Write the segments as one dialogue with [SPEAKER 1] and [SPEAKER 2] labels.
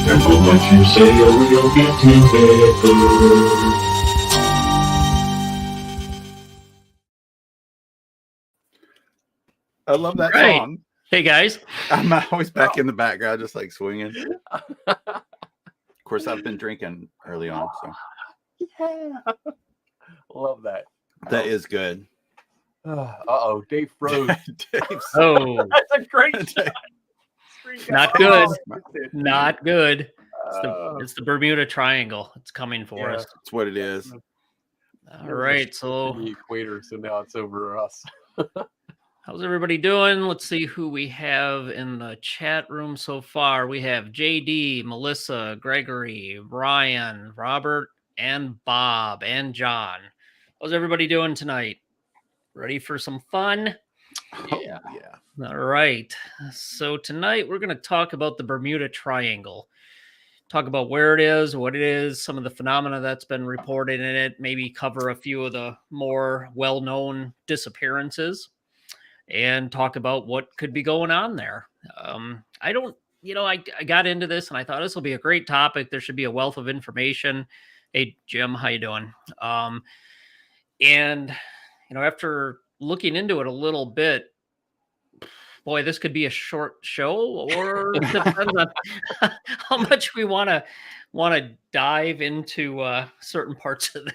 [SPEAKER 1] Careful what you say or you'll get together.
[SPEAKER 2] I love that
[SPEAKER 3] Right.
[SPEAKER 2] song.
[SPEAKER 3] Hey guys.
[SPEAKER 2] I'm always back in the background, just like swinging. Of course, I've been drinking early on, so
[SPEAKER 4] Yeah. Love that.
[SPEAKER 2] that is good.
[SPEAKER 4] Uh-oh, Dave froze.
[SPEAKER 2] Dave's-
[SPEAKER 3] Oh,
[SPEAKER 4] That's a great
[SPEAKER 2] Dave-
[SPEAKER 3] not good. Not good. It's the Bermuda Triangle. It's coming for
[SPEAKER 4] Yeah.
[SPEAKER 3] us.
[SPEAKER 2] That's what it is.
[SPEAKER 3] All right. So
[SPEAKER 4] the equator, so now it's over us.
[SPEAKER 3] how's everybody doing? Let's see who we have in the chat room so far. We have JD, Melissa, Gregory, Brian, Robert, and Bob, and John. How's everybody doing tonight? Ready for some fun?
[SPEAKER 4] Yeah.
[SPEAKER 2] Oh, yeah.
[SPEAKER 3] All right. So tonight we're going to talk about the Bermuda Triangle. Talk about where it is, what it is, some of the phenomena that's been reported in it, maybe cover a few of the more well-known disappearances, and talk about what could be going on there. I got into this and I thought this will be a great topic. There should be a wealth of information. Hey, Jim, how you doing? And after looking into it a little bit, boy, this could be a short show, or it depends on how much we want to dive into certain parts of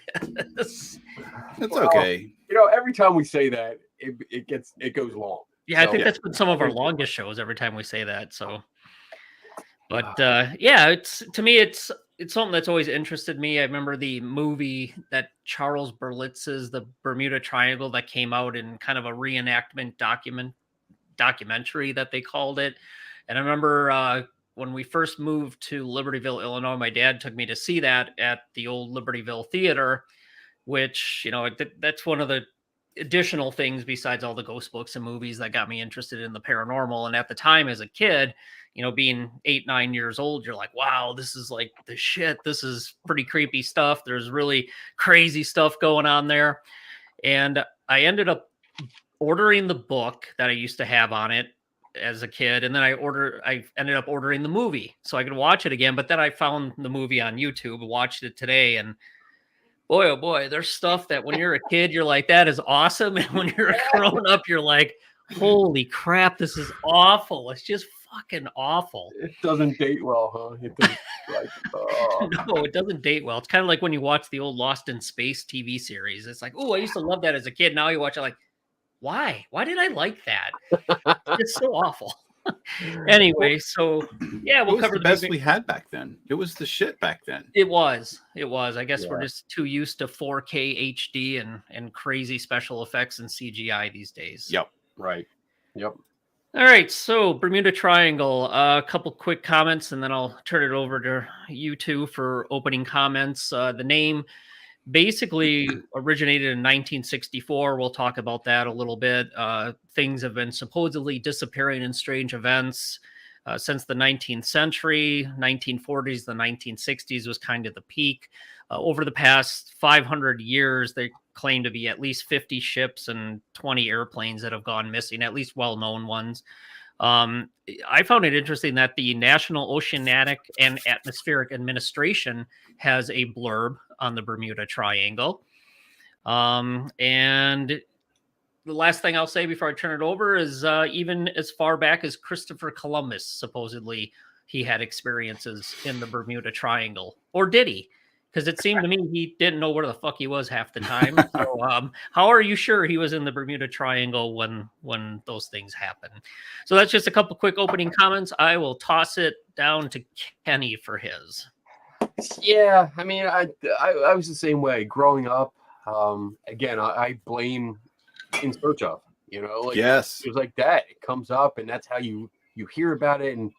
[SPEAKER 3] this.
[SPEAKER 2] It's
[SPEAKER 4] Well,
[SPEAKER 2] okay.
[SPEAKER 4] Every time we say that, it goes long.
[SPEAKER 3] Yeah, I
[SPEAKER 4] So-
[SPEAKER 3] think that's been some of our longest shows every time we say that. So, but yeah, it's to me, it's something that's always interested me. I remember the movie that Charles Berlitz's The Bermuda Triangle that came out in kind of a reenactment documentary that they called it. And I remember when we first moved to Libertyville, Illinois, my dad took me to see that at the old Libertyville Theater, which, that's one of the additional things besides all the ghost books and movies that got me interested in the paranormal. And at the time as a kid, being 8, 9 years old, you're like, wow, this is like the shit. This is pretty creepy stuff. There's really crazy stuff going on there. And I ended up ordering the book that I used to have on it as a kid. And then I ended up ordering the movie so I could watch it again. But then I found the movie on YouTube, watched it today, and boy, oh boy, there's stuff that when you're a kid, you're like, that is awesome. And when you're a grown up, you're like, holy crap, this is awful. It's just fucking awful.
[SPEAKER 4] It doesn't date well, huh? It doesn't,
[SPEAKER 3] No, it doesn't date well. It's kind of like when you watch the old Lost in Space TV series. It's like, oh, I used to love that as a kid. Now you watch it like, why? Why did I like that? It's so awful. Anyway, so yeah, we'll cover
[SPEAKER 2] the best we had back then. It was the shit back then.
[SPEAKER 3] It was. I guess we're
[SPEAKER 4] Yeah.
[SPEAKER 3] just too used to 4K HD and crazy special effects and CGI these days.
[SPEAKER 2] Yep.
[SPEAKER 4] Right. Yep.
[SPEAKER 3] All right, so Bermuda Triangle. A couple quick comments, and then I'll turn it over to you two for opening comments. The name basically originated in 1964. We'll talk about that a little bit. Things have been supposedly disappearing in strange events since the 19th century. 1940s, the 1960s was kind of the peak. Over the past 500 years, they claim to be at least 50 ships and 20 airplanes that have gone missing, at least well-known ones. I found it interesting that the National Oceanic and Atmospheric Administration has a blurb on the Bermuda Triangle. And the last thing I'll say before I turn it over is even as far back as Christopher Columbus, supposedly he had experiences in the Bermuda Triangle. Or did he? Because it seemed to me he didn't know where the fuck he was half the time. So how are you sure he was in the Bermuda Triangle when those things happen? So that's just a couple quick opening comments. I will toss it down to Kenny for his.
[SPEAKER 4] Yeah, I mean, I was the same way growing up. Again, I blame In Search Of. Like
[SPEAKER 2] Yes.
[SPEAKER 4] it was like that. It comes up, and that's how you hear about it. And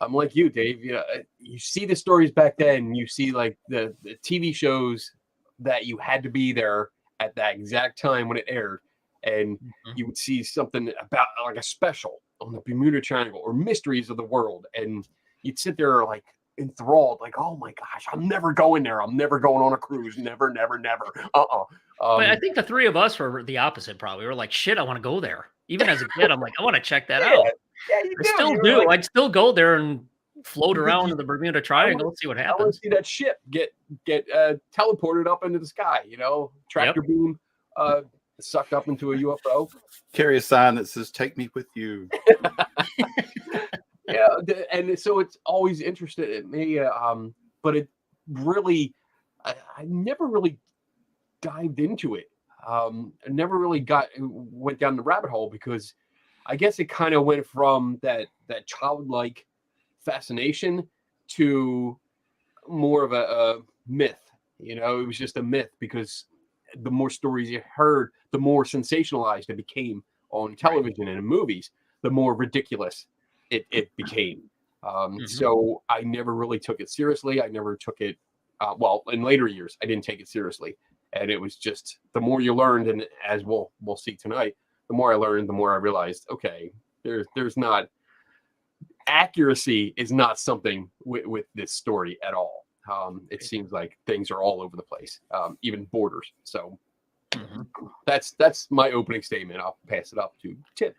[SPEAKER 4] I'm like you, Dave. You see the stories back then. You see like the TV shows that you had to be there at that exact time when it aired, and
[SPEAKER 3] Mhm.
[SPEAKER 4] you would see something about like a special on the Bermuda Triangle or Mysteries of the World, and you'd sit there like enthralled, like, oh my gosh, I'm never going there. I'm never going on a cruise. Never, never, never.
[SPEAKER 3] But I
[SPEAKER 4] Um,
[SPEAKER 3] think the three of us were the opposite. Probably we were like, shit, I want to go there. Even as a kid, I'm like, I want to check that
[SPEAKER 4] yeah,
[SPEAKER 3] out.
[SPEAKER 4] yeah, you
[SPEAKER 3] I
[SPEAKER 4] do.
[SPEAKER 3] still
[SPEAKER 4] You're
[SPEAKER 3] do.
[SPEAKER 4] like,
[SPEAKER 3] I'd still go there and float
[SPEAKER 4] because
[SPEAKER 3] around in the Bermuda
[SPEAKER 4] I want
[SPEAKER 3] Triangle, see what
[SPEAKER 4] I want to
[SPEAKER 3] happens.
[SPEAKER 4] see that ship get teleported up into the sky.
[SPEAKER 3] Yep.
[SPEAKER 4] Tractor beam uh, sucked up into a UFO.
[SPEAKER 2] Carry a sign that says "Take me with you."
[SPEAKER 4] Yeah, and so it's always interested in me. But it really, I never really dived into it. I never really went down the rabbit hole because I guess it kind of went from that childlike fascination to more of a myth. It was just a myth because the more stories you heard, the more sensationalized it became on television and in movies, the more ridiculous it became.
[SPEAKER 3] Mhm.
[SPEAKER 4] So I never really took it seriously. I never took it, well, in later years, I didn't take it seriously. And it was just the more you learned, and as we'll see tonight, the more I learned, the more I realized, okay, there's not accuracy is not something with this story at all. It seems like things are all over the place, even borders. So
[SPEAKER 3] Mhm.
[SPEAKER 4] that's my opening statement. I'll pass it up to Tim.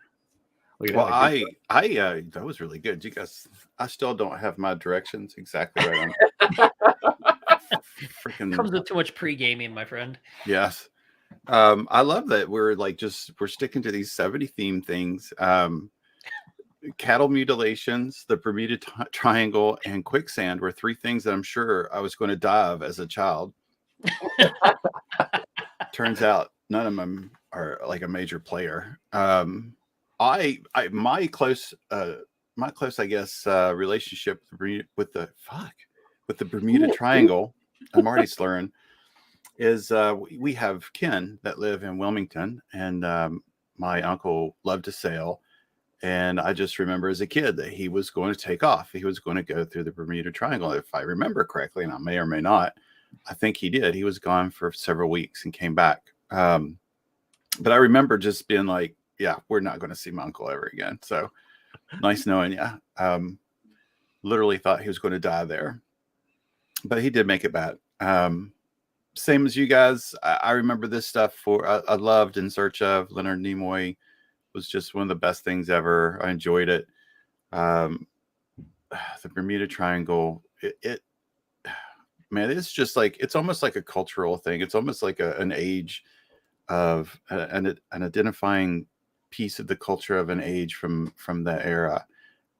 [SPEAKER 4] Look at
[SPEAKER 2] Well,
[SPEAKER 4] that.
[SPEAKER 2] that was really good. You guys, I still don't have my directions exactly right on. Freaking
[SPEAKER 3] Comes with too much pre-gaming, my friend.
[SPEAKER 2] yes. I love that we're like we're sticking to these 70 theme things. Cattle mutilations, the Bermuda Triangle, and quicksand were three things that I'm sure I was going to die of as a child. Turns out none of them are like a major player. I my close, I guess, relationship with the Bermuda Triangle. I'm already slurring. Is we have kin that live in Wilmington, and my uncle loved to sail. And I just remember as a kid that he was going to take off. He was going to go through the Bermuda Triangle, if I remember correctly, and I may or may not. I think he did. He was gone for several weeks and came back. But I remember just being like, yeah, we're not going to see my uncle ever again. So nice knowing you. Literally thought he was going to die there, but he did make it back. Same as you guys. I remember this stuff I loved In Search Of. Leonard Nimoy was just one of the best things ever. I enjoyed it. Um, the Bermuda Triangle, man, it's just like, it's almost like a cultural thing. It's almost like an age of an identifying piece of the culture of an age from that era.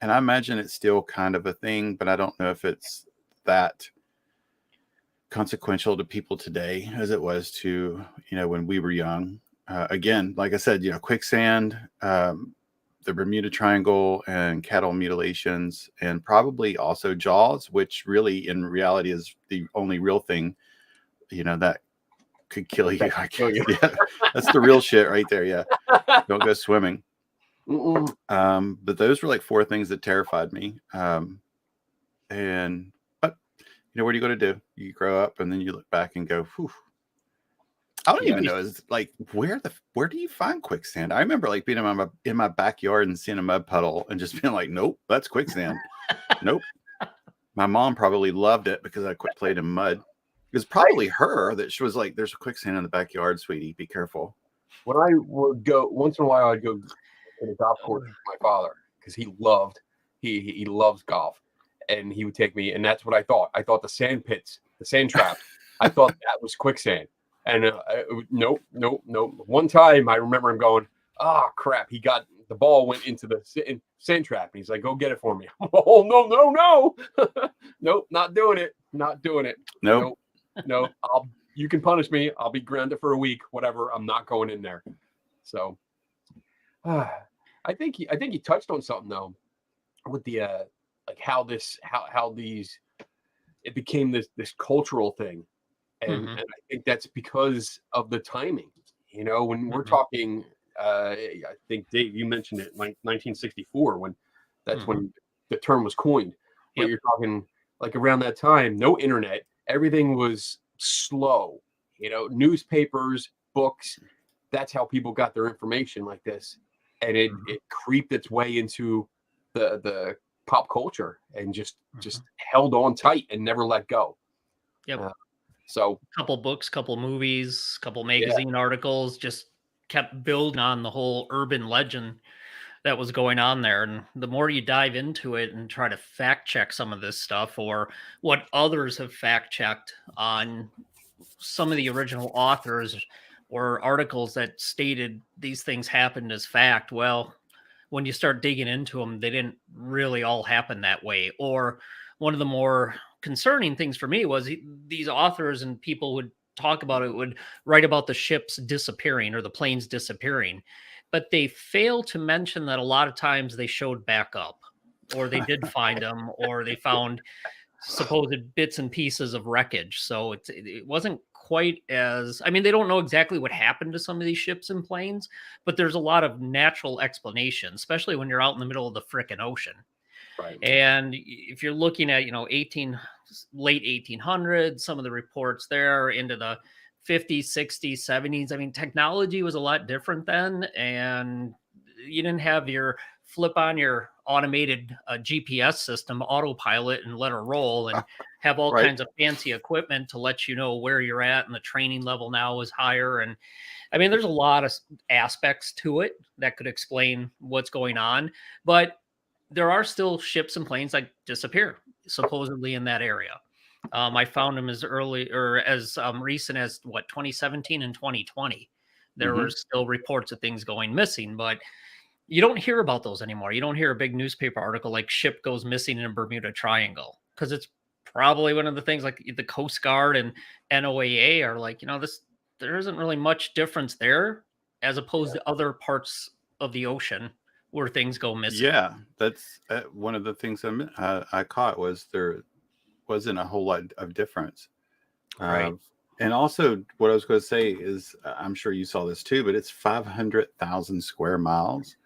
[SPEAKER 2] And I imagine it's still kind of a thing, but I don't know if it's that consequential to people today as it was to, when we were young. Again, like I said, quicksand, the Bermuda Triangle, and cattle mutilations, and probably also Jaws, which really in reality is the only real thing, that could kill you. Yeah, that's the real shit right there. Yeah. Don't go swimming. But those were like four things that terrified me. But what are you going to do? You grow up and then you look back and go, whew. I don't even know. Is like where do you find quicksand? I remember like being in my backyard and seeing a mud puddle and just being like, nope, that's quicksand. Nope. My mom probably loved it because I quit playing in mud. It was probably her that she was like, "There's a quicksand in the backyard, sweetie. Be careful."
[SPEAKER 4] When I would go once in a while, I'd go to the golf course with my father because he loves golf, and he would take me, and that's what I thought. I thought the sand pits, the sand trap, I thought that was quicksand, and nope, nope, nope. One time I remember him going, "Ah, crap!" The ball went into the sand trap, and he's like, "Go get it for me." Oh no, no, no, nope, not doing it, not doing it.
[SPEAKER 2] Nope.
[SPEAKER 4] No, you can punish me. I'll be grounded for a week, whatever. I'm not going in there. So, I think he touched on something though, with the like how these it became this cultural thing, and
[SPEAKER 3] Mhm.
[SPEAKER 4] I think that's because of the timing. When we're
[SPEAKER 3] Mhm.
[SPEAKER 4] talking, I think Dave, you mentioned it, like 1964, when that's
[SPEAKER 3] Mhm.
[SPEAKER 4] when the term was coined. But
[SPEAKER 3] Yep.
[SPEAKER 4] you're talking like around that time, no internet, everything was slow. Newspapers, books. That's how people got their information like this, and it
[SPEAKER 3] Mhm.
[SPEAKER 4] it creeped its way into the pop culture and just
[SPEAKER 3] Mhm.
[SPEAKER 4] held on tight and never let go.
[SPEAKER 3] Yep.
[SPEAKER 4] Uh, so
[SPEAKER 3] Couple books, couple movies, couple
[SPEAKER 4] yeah,
[SPEAKER 3] magazine articles, just kept building on the whole urban legend that was going on there. And the more you dive into it and try to fact check some of this stuff, or what others have fact checked on some of the original authors or articles that stated these things happened as fact, well, when you start digging into them, they didn't really all happen that way. Or one of the more concerning things for me was these authors and people would talk about it, would write about the ships disappearing or the planes disappearing, but they fail to mention that a lot of times they showed back up, or they did find them, or they found supposed bits and pieces of wreckage. So it wasn't quite as, I mean, they don't know exactly what happened to some of these ships and planes, but there's a lot of natural explanation, especially when you're out in the middle of the frickin' ocean.
[SPEAKER 4] right.
[SPEAKER 3] And if you're looking at, late 1800s, some of the reports there into the 50s, 60s, 70s, I mean, technology was a lot different then. And you didn't have your flip on your automated GPS system, autopilot, and let her roll, and have all
[SPEAKER 2] Right.
[SPEAKER 3] kinds of fancy equipment to let you know where you're at. And the training level now is higher. And I mean, there's a lot of aspects to it that could explain what's going on. But there are still ships and planes that disappear supposedly in that area. I found them as early or as recent as 2017 and 2020. There were
[SPEAKER 2] Mhm.
[SPEAKER 3] still reports of things going missing, but you don't hear about those anymore. You don't hear a big newspaper article like ship goes missing in a Bermuda Triangle, because it's probably one of the things like the Coast Guard and NOAA are like, this, there isn't really much difference there as opposed
[SPEAKER 4] Yeah.
[SPEAKER 3] to other parts of the ocean where things go missing.
[SPEAKER 2] Yeah, that's one of the things I caught was there wasn't a whole lot of difference.
[SPEAKER 3] Right.
[SPEAKER 2] And also, what I was going to say is, I'm sure you saw this too, but it's 500,000 square miles.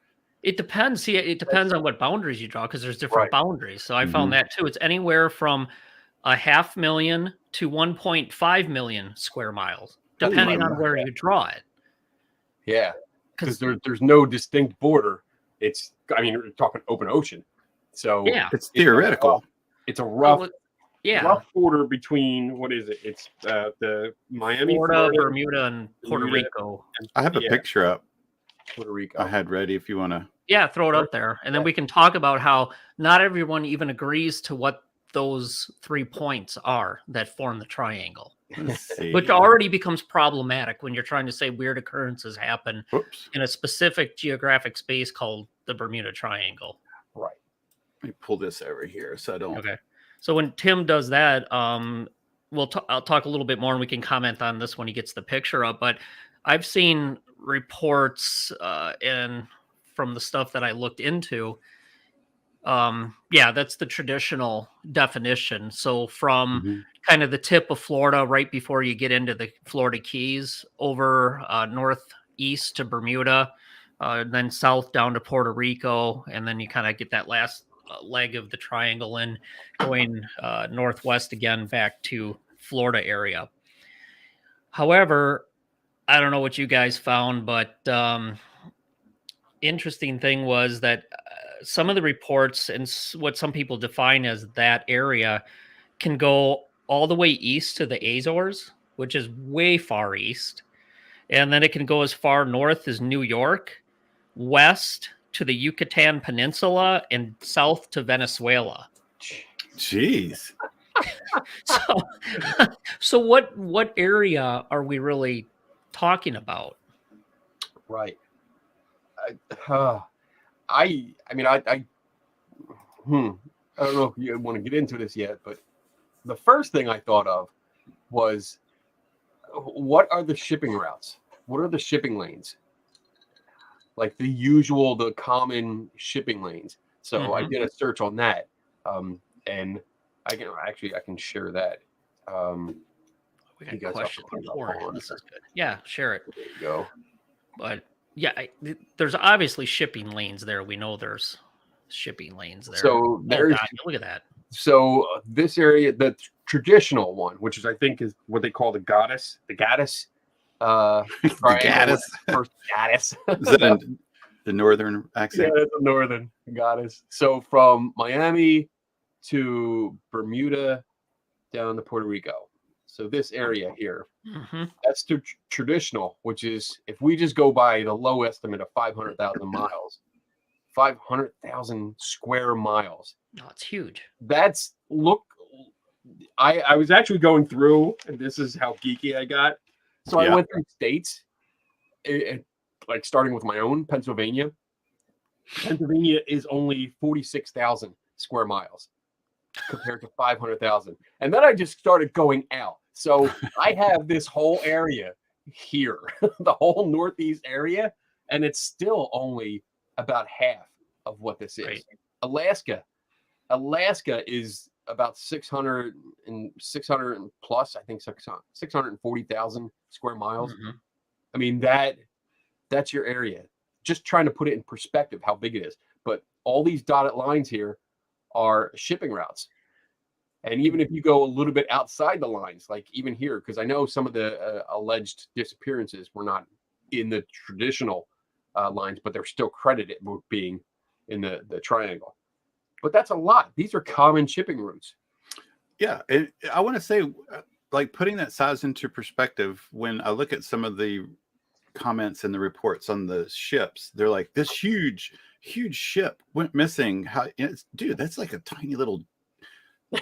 [SPEAKER 3] It depends. See, it depends on what boundaries you draw, because there's different
[SPEAKER 4] Right.
[SPEAKER 3] boundaries. So I found
[SPEAKER 2] Mhm.
[SPEAKER 3] that too. It's anywhere from a 500,000 to 1.5 million square miles,
[SPEAKER 2] Oh my!
[SPEAKER 3] depending on where you draw it.
[SPEAKER 4] Yeah, because
[SPEAKER 3] Because
[SPEAKER 4] there's no distinct border. I mean, we're talking open ocean, so
[SPEAKER 3] yeah,
[SPEAKER 2] It's
[SPEAKER 4] it's a
[SPEAKER 2] theoretical.
[SPEAKER 4] it's a
[SPEAKER 3] well,
[SPEAKER 4] rough
[SPEAKER 3] yeah,
[SPEAKER 4] border between, what is it? It's the Miami,
[SPEAKER 3] Florida,
[SPEAKER 4] Florida,
[SPEAKER 3] Bermuda, and Puerto
[SPEAKER 4] Bermuda,
[SPEAKER 3] Rico.
[SPEAKER 4] and
[SPEAKER 2] I have a
[SPEAKER 4] yeah,
[SPEAKER 2] picture up
[SPEAKER 4] Puerto
[SPEAKER 2] I
[SPEAKER 4] Rico.
[SPEAKER 2] had ready if you want to.
[SPEAKER 3] Yeah, throw it
[SPEAKER 4] Sure.
[SPEAKER 3] up there, and then
[SPEAKER 4] Yeah.
[SPEAKER 3] we can talk about how not everyone even agrees to what those 3 points are that form the triangle,
[SPEAKER 2] Let's see.
[SPEAKER 3] which already becomes problematic when you're trying to say weird occurrences happen
[SPEAKER 2] Whoops.
[SPEAKER 3] in a specific geographic space called the Bermuda Triangle.
[SPEAKER 4] Right.
[SPEAKER 2] Let me pull this over here so I don't.
[SPEAKER 3] Okay. So when Tim does that, I'll talk a little bit more, and we can comment on this when he gets the picture up. But I've seen reports and from the stuff that I looked into. Yeah, that's the traditional definition. So from
[SPEAKER 2] Mhm.
[SPEAKER 3] kind of the tip of Florida, right before you get into the Florida Keys, over northeast to Bermuda, then south down to Puerto Rico, and then you kind of get that last leg of the triangle in, going northwest again back to Florida area. However, I don't know what you guys found, but interesting thing was that some of the reports and what some people define as that area can go all the way east to the Azores, which is way far east. And then it can go as far north as New York, west to the Yucatan Peninsula, and south to Venezuela.
[SPEAKER 2] Jeez.
[SPEAKER 3] So, so what area are we really talking about?
[SPEAKER 4] Right. I mean, I don't know if you want to get into this yet, but the first thing I thought of was, what are the shipping routes? What are the shipping lanes? Like the common shipping lanes. So I
[SPEAKER 3] Mhm.
[SPEAKER 4] did a search on that, and I can share that.
[SPEAKER 3] We
[SPEAKER 4] You
[SPEAKER 3] got
[SPEAKER 4] guys
[SPEAKER 3] question
[SPEAKER 4] have to put it up
[SPEAKER 3] four.
[SPEAKER 4] on.
[SPEAKER 3] This is good. Yeah, share it.
[SPEAKER 4] There you go.
[SPEAKER 3] But yeah, there's obviously shipping lanes there. We know there's shipping lanes there.
[SPEAKER 4] So there's
[SPEAKER 3] God, look at that.
[SPEAKER 4] This area, the traditional one, which is I think is what they call the Gaddis.
[SPEAKER 2] The
[SPEAKER 4] triangle.
[SPEAKER 2] Gaddis.
[SPEAKER 4] First Gaddis.
[SPEAKER 2] Is that in the northern
[SPEAKER 4] Yeah,
[SPEAKER 2] accent?
[SPEAKER 4] it's a northern Gaddis. So from Miami to Bermuda down to Puerto Rico. So this area here, that's the traditional, which is if we just go by the low estimate of 500,000 miles, 500,000 square miles.
[SPEAKER 3] Oh, it's huge.
[SPEAKER 4] That's I was actually going through, and this is how geeky I got. So I went through states, like starting with my own Pennsylvania. Pennsylvania is only 46,000 square miles compared to 500,000. And then I just started going out. So I have this whole area here, the whole Northeast area, and it's still only about half of what this is.
[SPEAKER 3] Right.
[SPEAKER 4] Alaska is about 600 and plus, I think 640,000 square miles. I mean, that's your area. Just trying to put it in perspective how big it is. But all these dotted lines here are shipping routes. And even if you go a little bit outside the lines, like even here, because I know some of the alleged disappearances were not in the traditional lines, but they're still credited with being in the triangle. But that's a lot. These are common shipping routes.
[SPEAKER 2] Yeah. I want to say, like, putting that size into perspective, when I look at some of the comments and the reports on the ships, they're like, this huge ship went missing. Dude, that's like a tiny little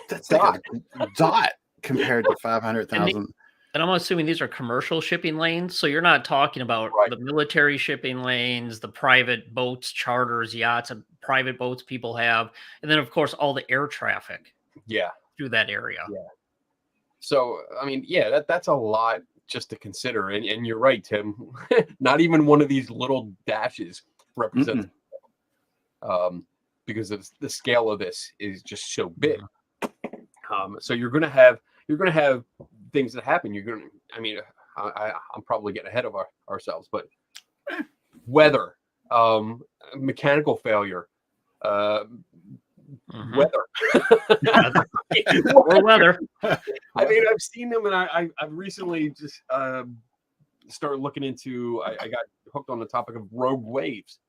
[SPEAKER 2] that's like a dot compared to 500,000.
[SPEAKER 3] And I'm assuming these are commercial shipping lanes. So you're not talking about the military shipping lanes, the private boats, charters, yachts, and private boats people have. And then, of course, all the air traffic through that area.
[SPEAKER 4] Yeah. So, I mean, that's a lot just to consider. And you're right, Tim. Not even one of these little dashes represents because of the scale of this is just so big. So you're gonna have things that happen. I'm probably getting ahead of ourselves, but weather, mechanical failure, weather.
[SPEAKER 3] Weather.
[SPEAKER 4] I mean, I've seen them, and I've recently just started looking into. I got hooked on the topic of rogue waves,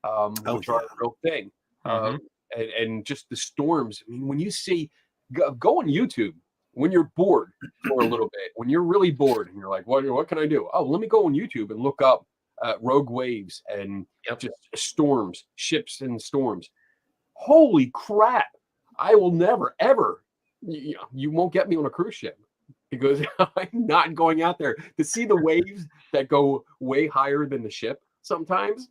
[SPEAKER 4] which are a real thing, and just the storms. I mean, when you see. Go on YouTube when you're bored for a little bit. When you're really bored and you're like, what can I do? Oh, let me go on YouTube and look up rogue waves and just storms, ships and storms. Holy crap. I will never, ever, you won't get me on a cruise ship because I'm not going out there to see the waves that go way higher than the ship sometimes.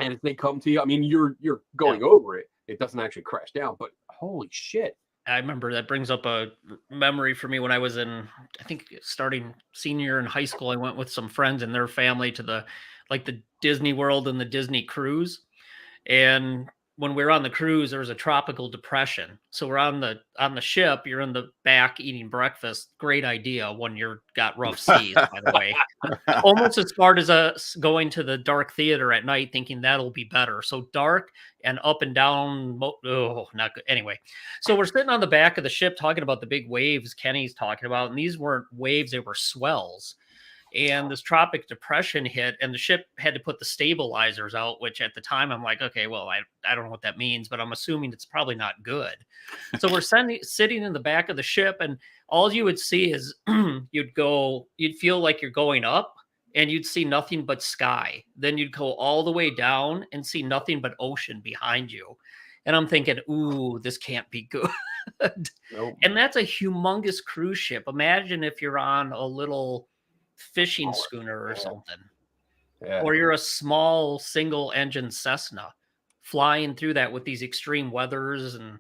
[SPEAKER 4] And if they come to you, I mean, you're going over it. It doesn't actually crash down, but holy shit.
[SPEAKER 3] I remember that brings up a memory for me when I was I think starting senior in high school. I went with some friends and their family to the Disney World and the Disney cruise. And when we were on the cruise, there was a tropical depression. So we're on the ship, you're in the back eating breakfast. Great idea when you're got rough seas, by the way. Almost as smart as us going to the dark theater at night thinking that'll be better. So dark and up and down. Oh, not good. Anyway, so we're sitting on the back of the ship talking about the big waves Kenny's talking about. And these weren't waves, they were swells. And this tropic depression hit, and the ship had to put the stabilizers out, which at the time I'm like, okay, well, I don't know what that means, but I'm assuming it's probably not good. So we're sitting in the back of the ship, and all you would see is you'd feel like you're going up, and you'd see nothing but sky. Then you'd go all the way down and see nothing but ocean behind you. And I'm thinking, ooh, this can't be good.
[SPEAKER 4] Nope.
[SPEAKER 3] And that's a humongous cruise ship. Imagine if you're on a little fishing schooner or something, or you're a small single engine Cessna flying through that with these extreme weathers. And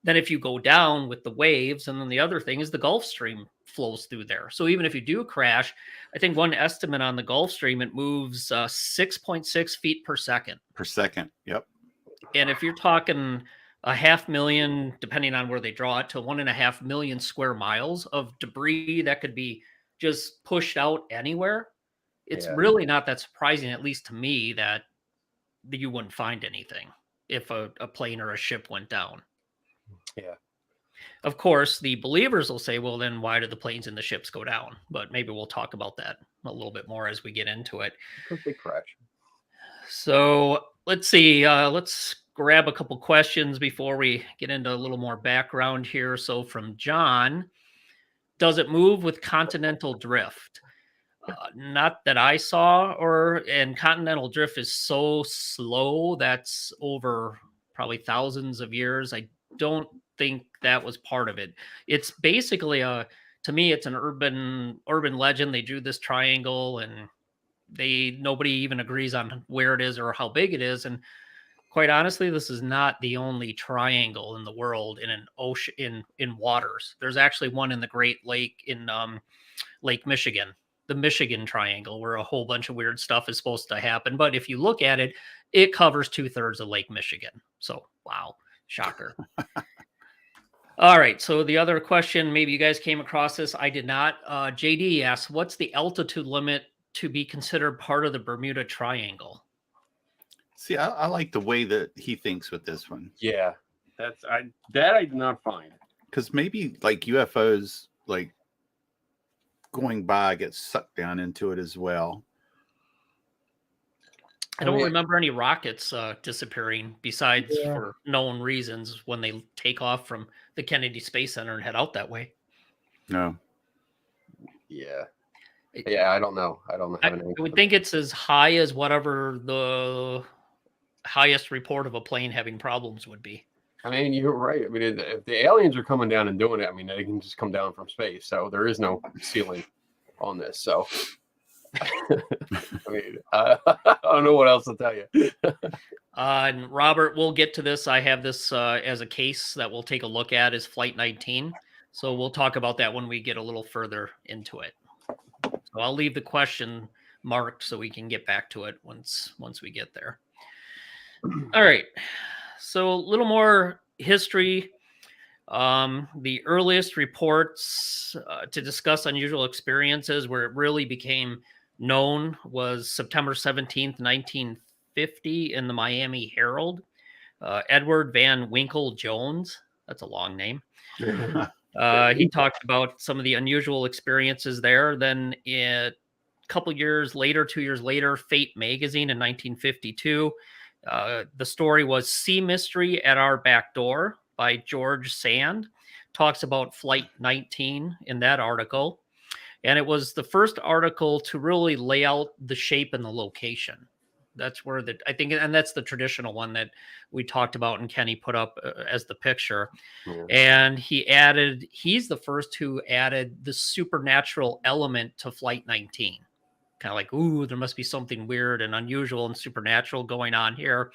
[SPEAKER 3] then if you go down with the waves, and then the other thing is the Gulf Stream flows through there. So even if you do crash, I think one estimate on the Gulf Stream, it moves 6.6 feet per second.
[SPEAKER 2] Yep.
[SPEAKER 3] And if you're talking 500,000, depending on where they draw it, to 1.5 million square miles of debris that could be just pushed out anywhere. It's
[SPEAKER 4] Yeah.
[SPEAKER 3] really not that surprising, at least to me, that you wouldn't find anything if a plane or a ship went down.
[SPEAKER 4] Yeah.
[SPEAKER 3] Of course, the believers will say, well, then why did the planes and the ships go down? But maybe we'll talk about that a little bit more as we get into it.
[SPEAKER 4] Because they crash.
[SPEAKER 3] So let's see. Let's grab a couple questions before we get into a little more background here. So from John, does it move with continental drift? Not that I saw, and continental drift is so slow. That's over probably thousands of years. I don't think that was part of it. It's basically to me, it's an urban legend. They drew this triangle, and nobody even agrees on where it is or how big it is. And quite honestly, this is not the only triangle in the world in an ocean in waters. There's actually one in the Great Lake in Lake Michigan, the Michigan Triangle, where a whole bunch of weird stuff is supposed to happen. But if you look at it, it covers 2/3 of Lake Michigan. So, wow, shocker. All right. So the other question, maybe you guys came across this. I did not. JD asks, what's the altitude limit to be considered part of the Bermuda Triangle?
[SPEAKER 2] See, I like the way that he thinks with this one.
[SPEAKER 4] Yeah. I did not find.
[SPEAKER 2] Because maybe like UFOs, like going by, get sucked down into it as well.
[SPEAKER 3] I don't remember any rockets disappearing besides
[SPEAKER 4] Yeah.
[SPEAKER 3] for known reasons when they take off from the Kennedy Space Center and head out that way.
[SPEAKER 2] No.
[SPEAKER 4] Yeah. Yeah, I don't know. I don't have
[SPEAKER 3] I
[SPEAKER 4] an
[SPEAKER 3] would think it's as high as whatever the highest report of a plane having problems would be.
[SPEAKER 4] I mean, you're right. I mean, if the aliens are coming down and doing it, I mean, they can just come down from space. So there is no ceiling on this. So, I mean, I don't know what else to tell you.
[SPEAKER 3] And Robert, we'll get to this. I have this as a case that we'll take a look at is Flight 19. So we'll talk about that when we get a little further into it. So I'll leave the question marked so we can get back to it once we get there. All right. So a little more history. The earliest reports to discuss unusual experiences where it really became known was September 17th, 1950 in the Miami Herald. Edward Van Winkle Jones, that's a long name. He talked about some of the unusual experiences there. Then a couple years later, 2 years later, Fate magazine in 1952. The story was Sea Mystery at Our Back Door by George Sand. Talks about Flight 19 in that article. And it was the first article to really lay out the shape and the location. That's where I think, and that's the traditional one that we talked about and Kenny put up as the picture.
[SPEAKER 4] Yeah.
[SPEAKER 3] And he's the first who added the supernatural element to Flight 19. Kind of like, ooh, there must be something weird and unusual and supernatural going on here.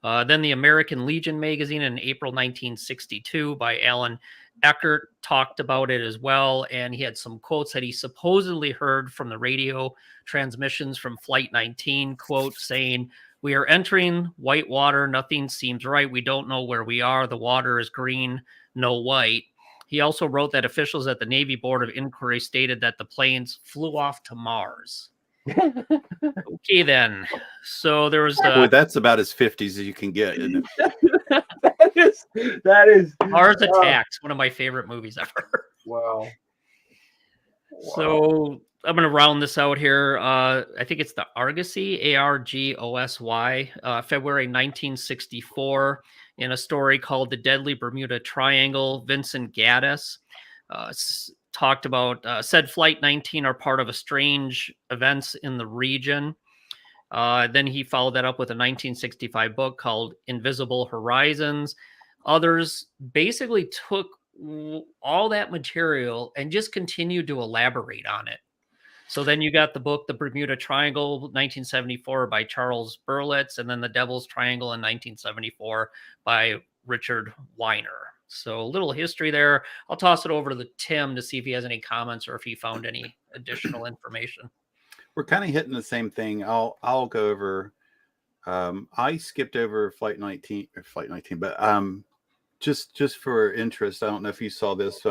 [SPEAKER 3] Then the American Legion magazine in April 1962 by Alan Eckert talked about it as well. And he had some quotes that he supposedly heard from the radio transmissions from Flight 19, quote, saying, "We are entering white water. Nothing seems right. We don't know where we are. The water is green, no white." He also wrote that officials at the Navy Board of Inquiry stated that the planes flew off to Mars. Okay, then. So there was
[SPEAKER 2] Boy, that's about as 50s as you can get, isn't it?
[SPEAKER 4] that is
[SPEAKER 3] Mars Attacks, one of my favorite movies ever.
[SPEAKER 4] Wow.
[SPEAKER 3] So I'm going to round this out here. I think it's the Argosy, Argosy, February 1964, in a story called The Deadly Bermuda Triangle. Vincent Gaddis talked about, said Flight 19 are part of a strange events in the region. Then he followed that up with a 1965 book called Invisible Horizons. Others basically took all that material and just continued to elaborate on it. So then you got the book, The Bermuda Triangle, 1974 by Charles Berlitz, and then The Devil's Triangle in 1974 by Richard Weiner. So a little history there. I'll toss it over to Tim to see if he has any comments or if he found any additional information.
[SPEAKER 2] We're kind of hitting the same thing. I'll go over. I skipped over Flight 19, but just for interest, I don't know if you saw this.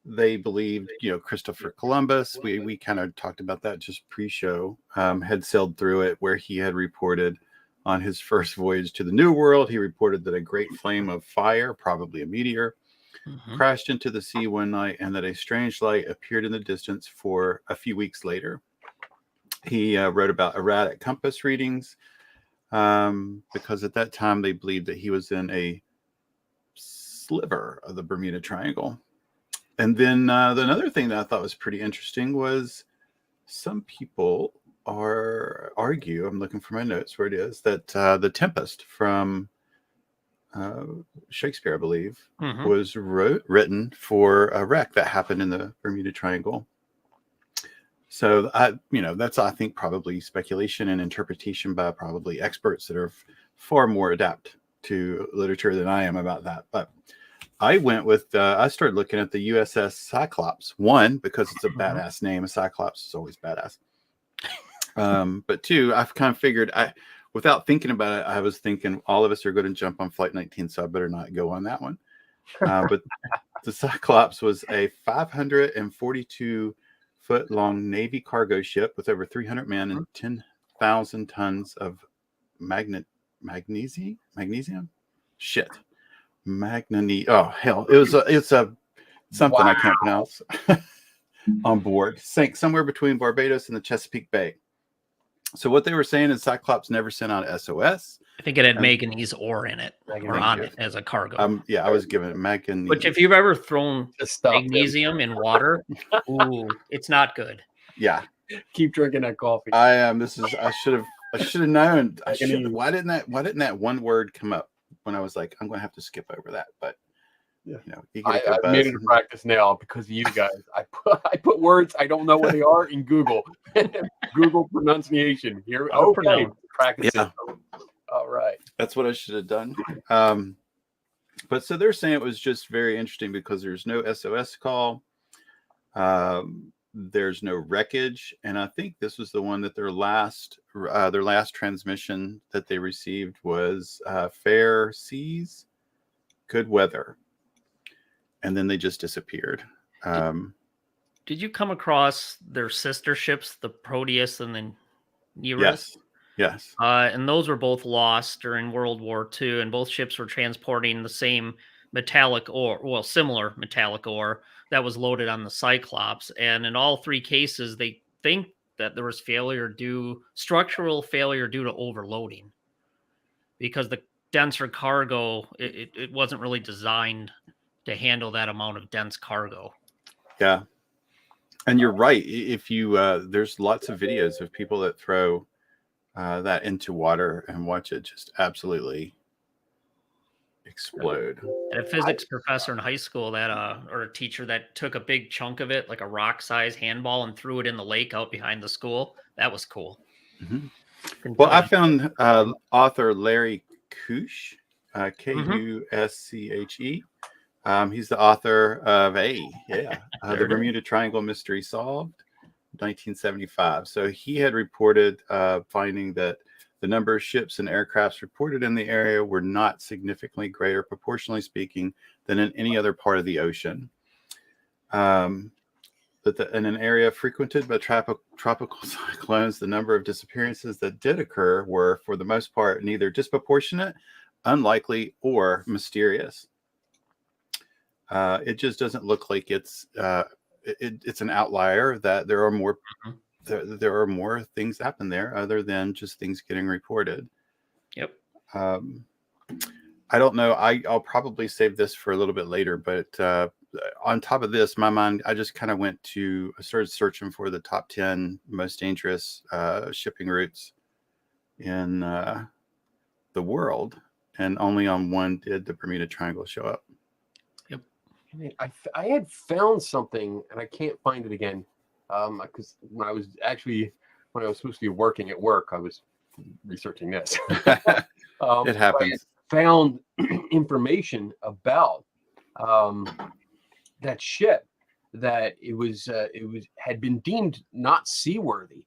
[SPEAKER 2] They believed, Christopher Columbus. We kind of talked about that just pre-show. Had sailed through it, where he had reported on his first voyage to the New World. He reported that a great flame of fire, probably a meteor, crashed into the sea one night, and that a strange light appeared in the distance for a few weeks later. He wrote about erratic compass readings, because at that time they believed that he was in a sliver of the Bermuda Triangle. And then another thing that I thought was pretty interesting was some people argue, I'm looking for my notes where it is, that the Tempest from Shakespeare, I believe, was written for a wreck that happened in the Bermuda Triangle. So that's, I think, probably speculation and interpretation by probably experts that are far more adept to literature than I am about that. But I went with, I started looking at the USS Cyclops. One, because it's a badass name. A Cyclops is always badass. But two, I've kind of figured, without thinking about it, I was thinking all of us are going to jump on Flight 19, so I better not go on that one. But the Cyclops was a 542-foot-long Navy cargo ship with over 300 men and 10,000 tons of magnesium? Shit. Oh, hell. It's a something I can't pronounce. On board. Sank somewhere between Barbados and the Chesapeake Bay. So what they were saying is Cyclops never sent out SOS.
[SPEAKER 3] I think it had manganese ore in it, or on it as a cargo.
[SPEAKER 2] Yeah, I was given it manganese.
[SPEAKER 3] Which, if you've ever thrown magnesium in water, ooh, it's not good.
[SPEAKER 2] Yeah.
[SPEAKER 4] Keep drinking that coffee.
[SPEAKER 2] I should have known. Why didn't that one word come up when I was like, I'm going to have to skip over that? But I
[SPEAKER 4] made it a practice now because of you guys. I put words I don't know what they are in Google. Google pronunciation. Here, okay, practice. Yeah. All right.
[SPEAKER 2] That's what I should have done. But so they're saying it was just very interesting because there's no SOS call. There's no wreckage, and I think this was the one that their last transmission that they received was fair seas, good weather. And then they just disappeared.
[SPEAKER 3] Did you come across their sister ships, the Proteus and the Nereus?
[SPEAKER 2] Yes.
[SPEAKER 3] And those were both lost during World War II, and both ships were transporting the same metallic ore, similar metallic ore that was loaded on the Cyclops. And in all three cases, they think that there was structural failure due to overloading, because the denser cargo, it wasn't really designed to handle that amount of dense cargo.
[SPEAKER 2] Yeah. And you're right. If you, there's lots of videos of people that throw that into water and watch it just absolutely explode.
[SPEAKER 3] And a physics professor in high school or a teacher that took a big chunk of it, like a rock-sized handball, and threw it in the lake out behind the school. That was cool.
[SPEAKER 2] Mm-hmm. Well, I found author Larry Kusch, Kusche. He's the author of the Bermuda Triangle Mystery Solved, 1975. So he had reported finding that the number of ships and aircrafts reported in the area were not significantly greater, proportionally speaking, than in any other part of the ocean. But in an area frequented by tropical cyclones, the number of disappearances that did occur were, for the most part, neither disproportionate, unlikely, or mysterious. It just doesn't look like it's an outlier, that there are more there are more things happen there other than just things getting reported.
[SPEAKER 3] Yep.
[SPEAKER 2] I don't know. I'll probably save this for a little bit later, but on top of this, my mind, I just kind of I started searching for the top 10 most dangerous shipping routes in the world, and only on one did the Bermuda Triangle show up.
[SPEAKER 4] I had found something and I can't find it again, because when I was supposed to be working at work, I was researching this.
[SPEAKER 2] It happens.
[SPEAKER 4] I found information about that ship, that it had been deemed not seaworthy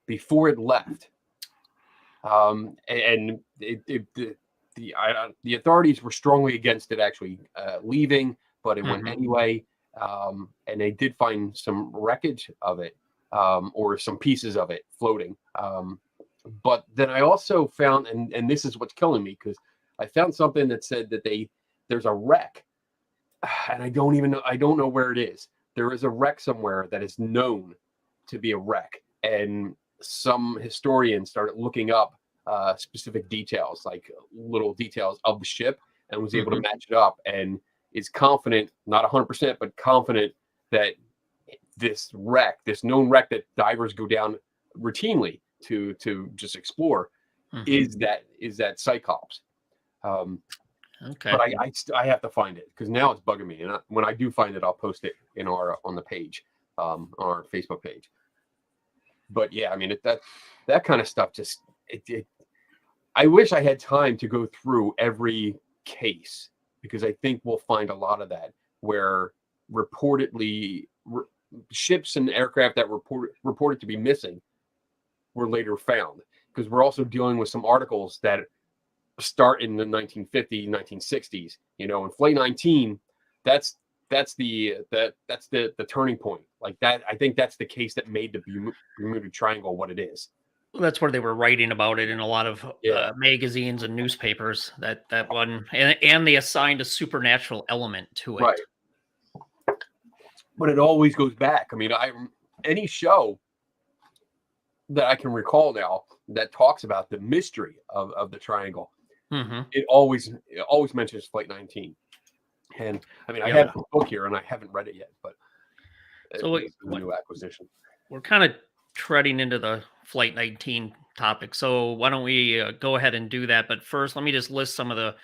[SPEAKER 4] before it left, and the authorities were strongly against it actually leaving, but it went
[SPEAKER 3] Mhm.
[SPEAKER 4] anyway. And they did find some wreckage of it, or some pieces of it floating. But then I also found, and this is what's killing me, because I found something that said that there's a wreck, and I don't know where it is. There is a wreck somewhere that is known to be a wreck, and some historians started looking up specific details, like little details of the ship, and was able to
[SPEAKER 3] Mhm.
[SPEAKER 4] match it up, and is confident, not 100%, but confident that this known wreck that divers go down routinely to just explore,
[SPEAKER 3] Mhm.
[SPEAKER 4] is that Cyclops.
[SPEAKER 3] Okay.
[SPEAKER 4] But I have to find it, because now it's bugging me, and when I do find it, I'll post it on the page, on our Facebook page. But yeah, I mean, that kind of stuff just I wish I had time to go through every case, because I think we'll find a lot of that where reportedly ships and aircraft that reported to be missing were later found, because we're also dealing with some articles that start in the 1950s, 1960s. In Flight 19, that's the turning point. Like that, I think that's the case that made the Bermuda Triangle what it is.
[SPEAKER 3] That's where they were writing about it in a lot of
[SPEAKER 4] Yeah.
[SPEAKER 3] magazines and newspapers. That one, and they assigned a supernatural element to it.
[SPEAKER 4] Right. But it always goes back. I mean, any show that I can recall now that talks about the mystery of the triangle,
[SPEAKER 3] Mm-hmm.
[SPEAKER 4] it always mentions Flight 19. And I mean, I have the book here and I haven't read it yet, but
[SPEAKER 3] So
[SPEAKER 4] it's a new acquisition.
[SPEAKER 3] We're kind of treading into the Flight 19 topic. So why don't we go ahead and do that? But first, let me just list some of the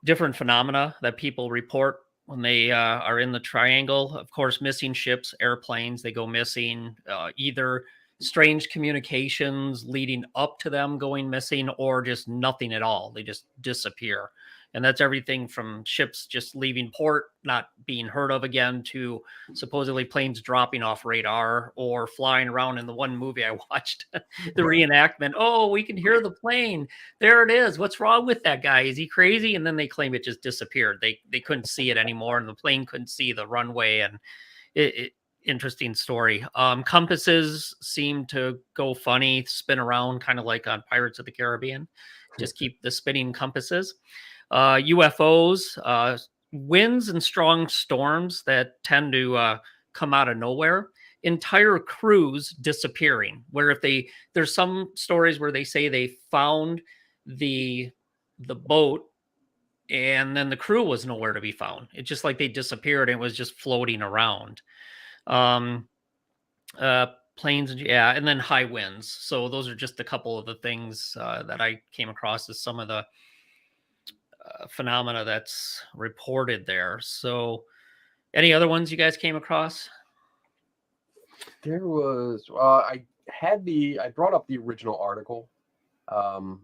[SPEAKER 3] different phenomena that people report when they are in the triangle. Of course, missing ships, airplanes, they go missing, either strange communications leading up to them going missing, or just nothing at all. They just disappear. And that's everything from ships just leaving port, not being heard of again, to supposedly planes dropping off radar or flying around. In the one movie I watched, the reenactment, oh, we can hear the plane. There it is. What's wrong with that guy? Is he crazy? And then they claim it just disappeared. They couldn't see it anymore, and the plane couldn't see the runway. And interesting story. Compasses seem to go funny, spin around, kind of like on Pirates of the Caribbean. Just keep the spinning compasses. UFOs, winds and strong storms that tend to come out of nowhere. Entire crews disappearing. Where there's some stories where they say they found the boat, and then the crew was nowhere to be found. It's just like they disappeared and it was just floating around. Um, Planes, and then high winds. So those are just a couple of the things that I came across as some of the phenomena that's reported there. So any other ones you guys came across?
[SPEAKER 4] There was I brought up the original article from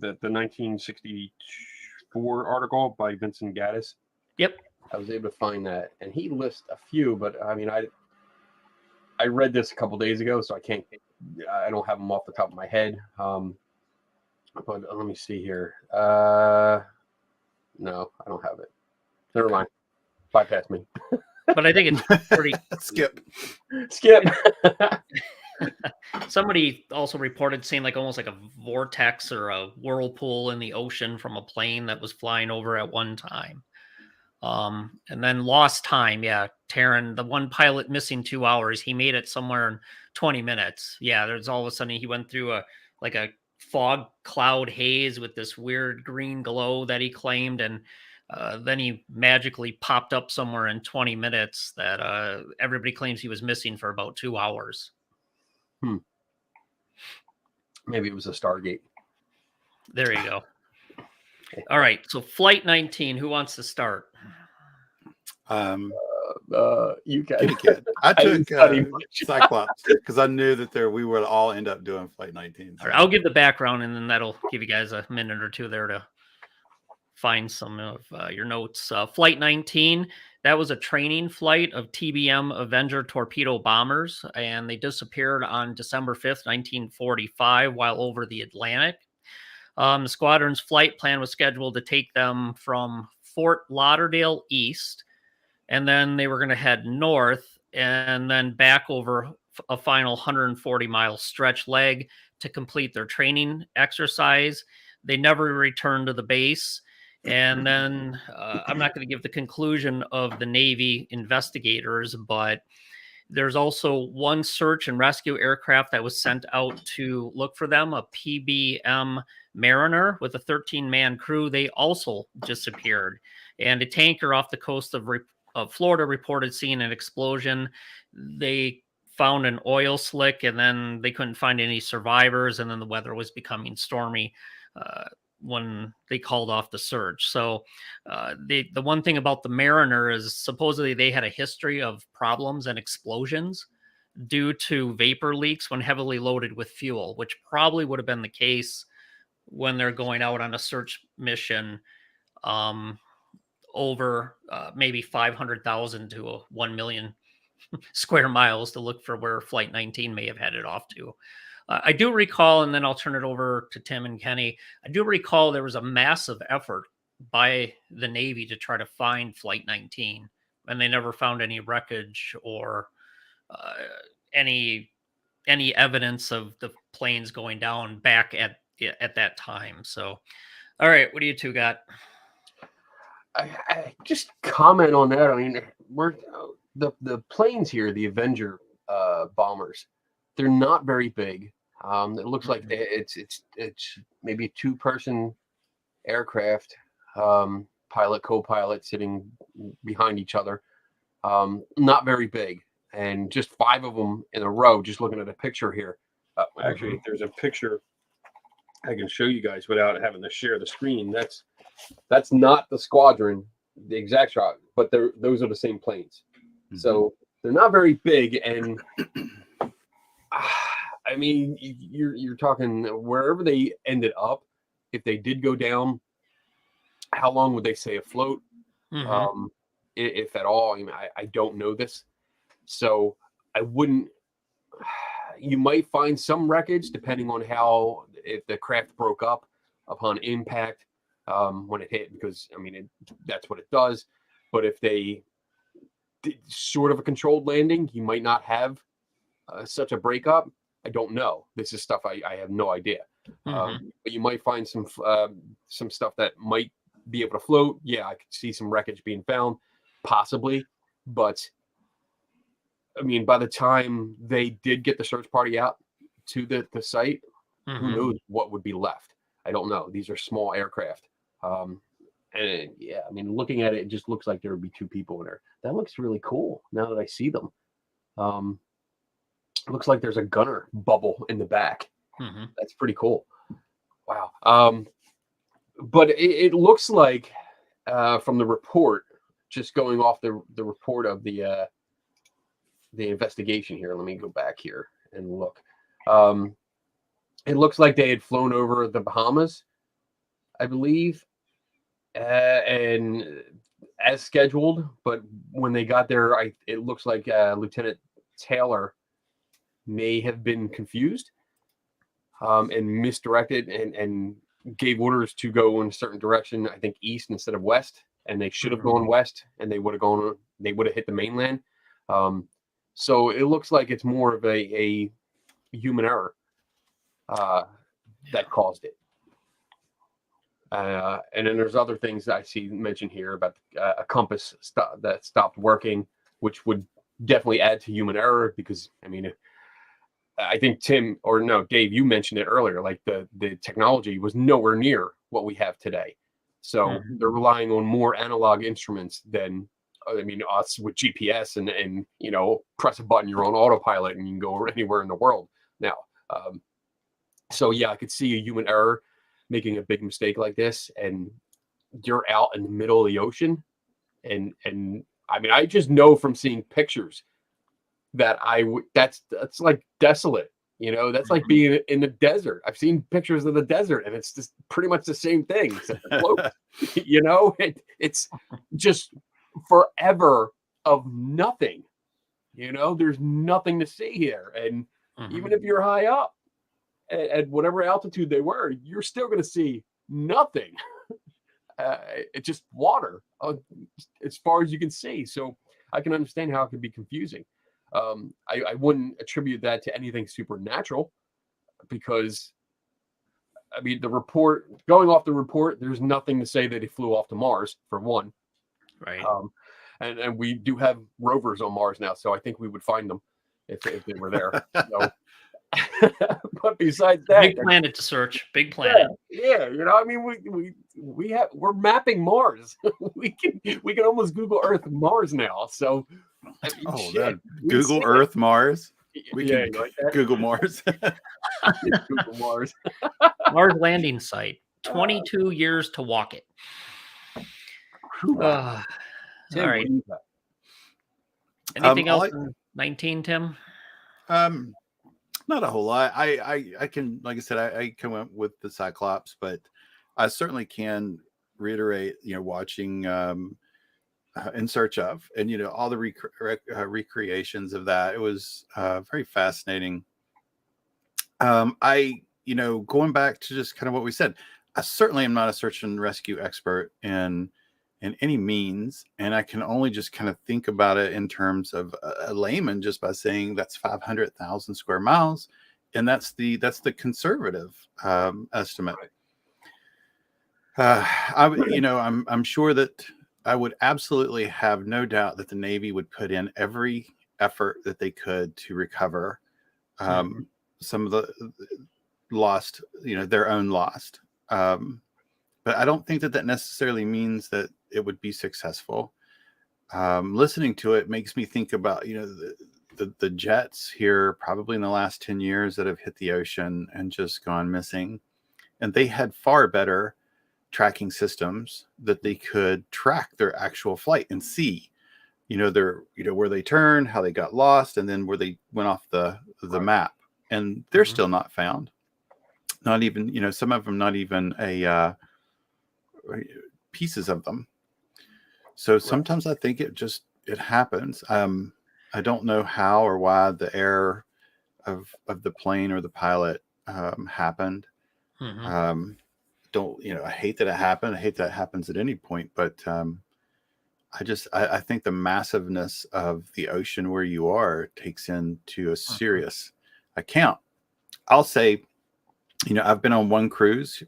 [SPEAKER 4] the 1964 article by Vincent Gaddis.
[SPEAKER 3] Yep.
[SPEAKER 4] I was able to find that, and he lists a few, but I mean, I read this a couple days ago, so I don't have them off the top of my head. But let me see here. No, I don't have it. Never mind. Bypass me.
[SPEAKER 3] But I think it's pretty
[SPEAKER 2] Skip.
[SPEAKER 3] Somebody also reported seeing almost like a vortex or a whirlpool in the ocean from a plane that was flying over at one time. And then lost time. Yeah. Taryn, the one pilot missing 2 hours, he made it somewhere in 20 minutes. Yeah. There's all of a sudden he went through a fog cloud haze with this weird green glow that he claimed. And then he magically popped up somewhere in 20 minutes that everybody claims he was missing for about 2 hours.
[SPEAKER 4] Maybe it was a Stargate.
[SPEAKER 3] There you go. All right. So Flight 19, who wants to start?
[SPEAKER 4] You guys.
[SPEAKER 2] Kitty Kid. I took Cyclops because I knew that we would all end up doing Flight 19.
[SPEAKER 3] All right, I'll give the background, and then that'll give you guys a minute or two there to find some of your notes. Flight 19, that was a training flight of TBM Avenger torpedo bombers, and they disappeared on December 5th, 1945, while over the Atlantic. The squadron's flight plan was scheduled to take them from Fort Lauderdale east, and then they were going to head north and then back over a final 140-mile stretch leg to complete their training exercise. They never returned to the base. And then I'm not going to give the conclusion of the Navy investigators, but there's also one search and rescue aircraft that was sent out to look for them, a PBM Mariner with a 13-man crew. They also disappeared. And a tanker off the coast of Florida reported seeing an explosion. They found an oil slick, and then they couldn't find any survivors. And then the weather was becoming stormy when they called off the search. So the one thing about the Mariner is supposedly they had a history of problems and explosions due to vapor leaks when heavily loaded with fuel, which probably would have been the case when they're going out on a search mission over maybe 500,000 to 1 million square miles to look for where Flight 19 may have headed off to. I do recall, and then I'll turn it over to Tim and Kenny. I do recall there was a massive effort by the Navy to try to find Flight 19, and they never found any wreckage or any evidence of the planes going down back at that time. So, all right, what do you two got?
[SPEAKER 4] I just comment on that. I mean, we're the planes here, the Avenger bombers. They're not very big. It looks like it's maybe a 2-person aircraft, pilot, co-pilot sitting behind each other. Not very big, and just 5 of them in a row. Just looking at a picture here. Actually, there's a picture I can show you guys without having to share the screen. That's not the squadron, the exact shot, but those are the same planes. So they're not very big, and I mean, you're talking wherever they ended up. If they did go down, how long would they stay afloat? If at all? I mean, I don't know this, so I wouldn't. You might find some wreckage depending on if the craft broke up upon impact when it hit, because I mean that's what it does. But if they did sort of a controlled landing, you might not have such a breakup. I don't know. This is stuff I have no idea. But you might find some stuff that might be able to float. Yeah, I could see some wreckage being found, possibly. But I mean, by the time they did get the search party out to the site, who knows what would be left? I don't know. These are small aircraft. And yeah, I mean, looking at it, it just looks like there would be 2 people in there. That looks really cool now that I see them. Looks like there's a gunner bubble in the back. That's pretty cool. Wow. But it looks like from the report, just going off the report of the investigation here. Let me go back here and look. It looks like they had flown over the Bahamas, I believe, and as scheduled. But when they got there, it looks like Lieutenant Taylor may have been confused and misdirected and gave orders to go in a certain direction, I think east instead of west, and they should have gone west, and they would have hit the mainland. So it looks like it's more of a human error that caused it. And then there's other things that I see mentioned here about a compass that stopped working, which would definitely add to human error, because I mean, I think Dave, you mentioned it earlier, like the technology was nowhere near what we have today. So they're relying on more analog instruments than, I mean, us with GPS and press a button, you're on autopilot and you can go anywhere in the world now. So yeah, I could see a human error making a big mistake like this, and you're out in the middle of the ocean. And I mean, I just know from seeing pictures that that's like desolate, that's like being in the desert. I've seen pictures of the desert, and it's just pretty much the same thing. It's just forever of nothing. There's nothing to see here. And even if you're high up, at whatever altitude they were, you're still going to see nothing. It's just water as far as you can see. So I can understand how it could be confusing. I wouldn't attribute that to anything supernatural because, I mean, going off the report, there's nothing to say that he flew off to Mars, for one.
[SPEAKER 3] Right.
[SPEAKER 4] And we do have rovers on Mars now, so I think we would find them if they were there. So, but besides that,
[SPEAKER 3] Big planet to search. Big planet.
[SPEAKER 4] yeah, I mean, we're mapping Mars. we can almost Google Earth Mars now. So, I mean, shit,
[SPEAKER 2] Google Earth Mars. We
[SPEAKER 4] Yeah,
[SPEAKER 2] can
[SPEAKER 4] you like that?
[SPEAKER 2] Google Mars.
[SPEAKER 4] Google Mars.
[SPEAKER 3] Mars landing site. 22 years to walk it.
[SPEAKER 4] Tim,
[SPEAKER 3] All right.
[SPEAKER 4] what do you got?
[SPEAKER 3] Anything else in 19, Tim?
[SPEAKER 2] Not a whole lot. I can, like I said, I come up with the Cyclops, but I certainly can reiterate, watching In Search Of, and all the recreations of that. It was very fascinating. Going back to just kind of what we said, I certainly am not a search and rescue expert in any means, and I can only just kind of think about it in terms of a layman, just by saying that's 500,000 square miles, and that's the conservative estimate. I'm sure that I would absolutely have no doubt that the Navy would put in every effort that they could to recover some of the lost, their own lost. But I don't think that necessarily means that it would be successful. Listening to it makes me think about, the jets here probably in the last 10 years that have hit the ocean and just gone missing. And they had far better tracking systems that they could track their actual flight and see, where they turned, how they got lost, and then where they went off the map. And they're still not found. Not even, some of them, not even pieces of them. So sometimes I think it happens. I don't know how or why the error of the plane or the pilot happened. I hate that it happened. I hate that it happens at any point, but I think the massiveness of the ocean where you are takes into a serious account. I'll say, I've been on one cruise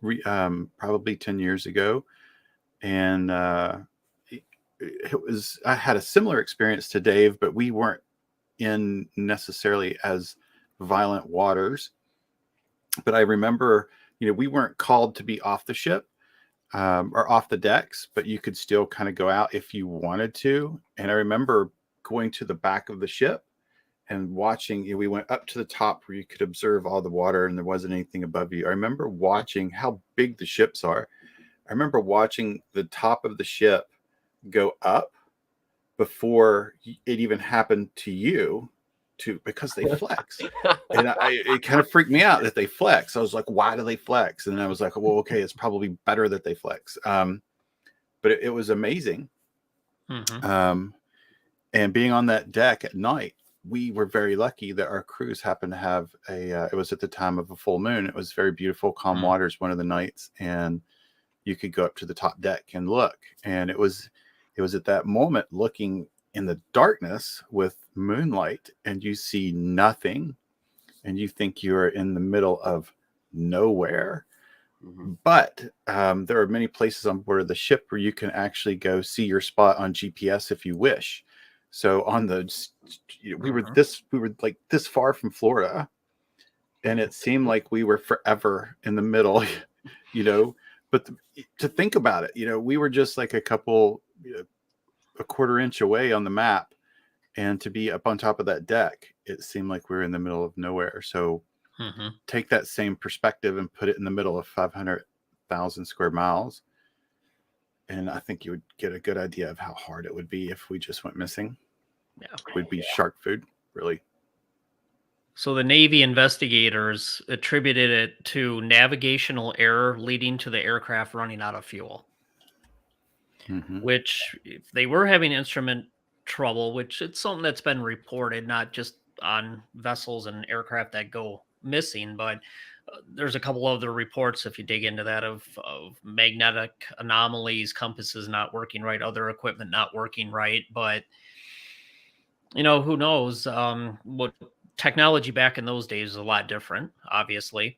[SPEAKER 2] probably 10 years ago, and I had a similar experience to Dave, but we weren't in necessarily as violent waters. But I remember, we weren't called to be off the ship or off the decks, but you could still kind of go out if you wanted to. And I remember going to the back of the ship and watching, we went up to the top where you could observe all the water and there wasn't anything above you. I remember watching how big the ships are. I remember watching the top of the ship go up before it even happened to you, because they flex. And it kind of freaked me out that they flex. I was like, why do they flex? And I was like, well, okay, it's probably better that they flex. But it was amazing. And being on that deck at night, we were very lucky that our cruise happened to have it was at the time of a full moon. It was very beautiful, calm waters one of the nights, and you could go up to the top deck and look. And it was at that moment, looking in the darkness with moonlight, and you see nothing, and you think you're in the middle of nowhere. But there are many places on board the ship where you can actually go see your spot on GPS if you wish. So on we were like this far from Florida, and it seemed like we were forever in the middle, But to think about it, we were just like a quarter inch away on the map, and to be up on top of that deck, it seemed like we were in the middle of nowhere. So take that same perspective and put it in the middle of 500,000 square miles, and I think you would get a good idea of how hard it would be if we just went missing. Yeah, it would be shark food, really.
[SPEAKER 3] So the Navy investigators attributed it to navigational error leading to the aircraft running out of fuel. Which, if they were having instrument trouble, which it's something that's been reported, not just on vessels and aircraft that go missing, but there's a couple other reports, if you dig into that, of magnetic anomalies, compasses not working right, other equipment not working right. But who knows? What technology back in those days is a lot different, obviously.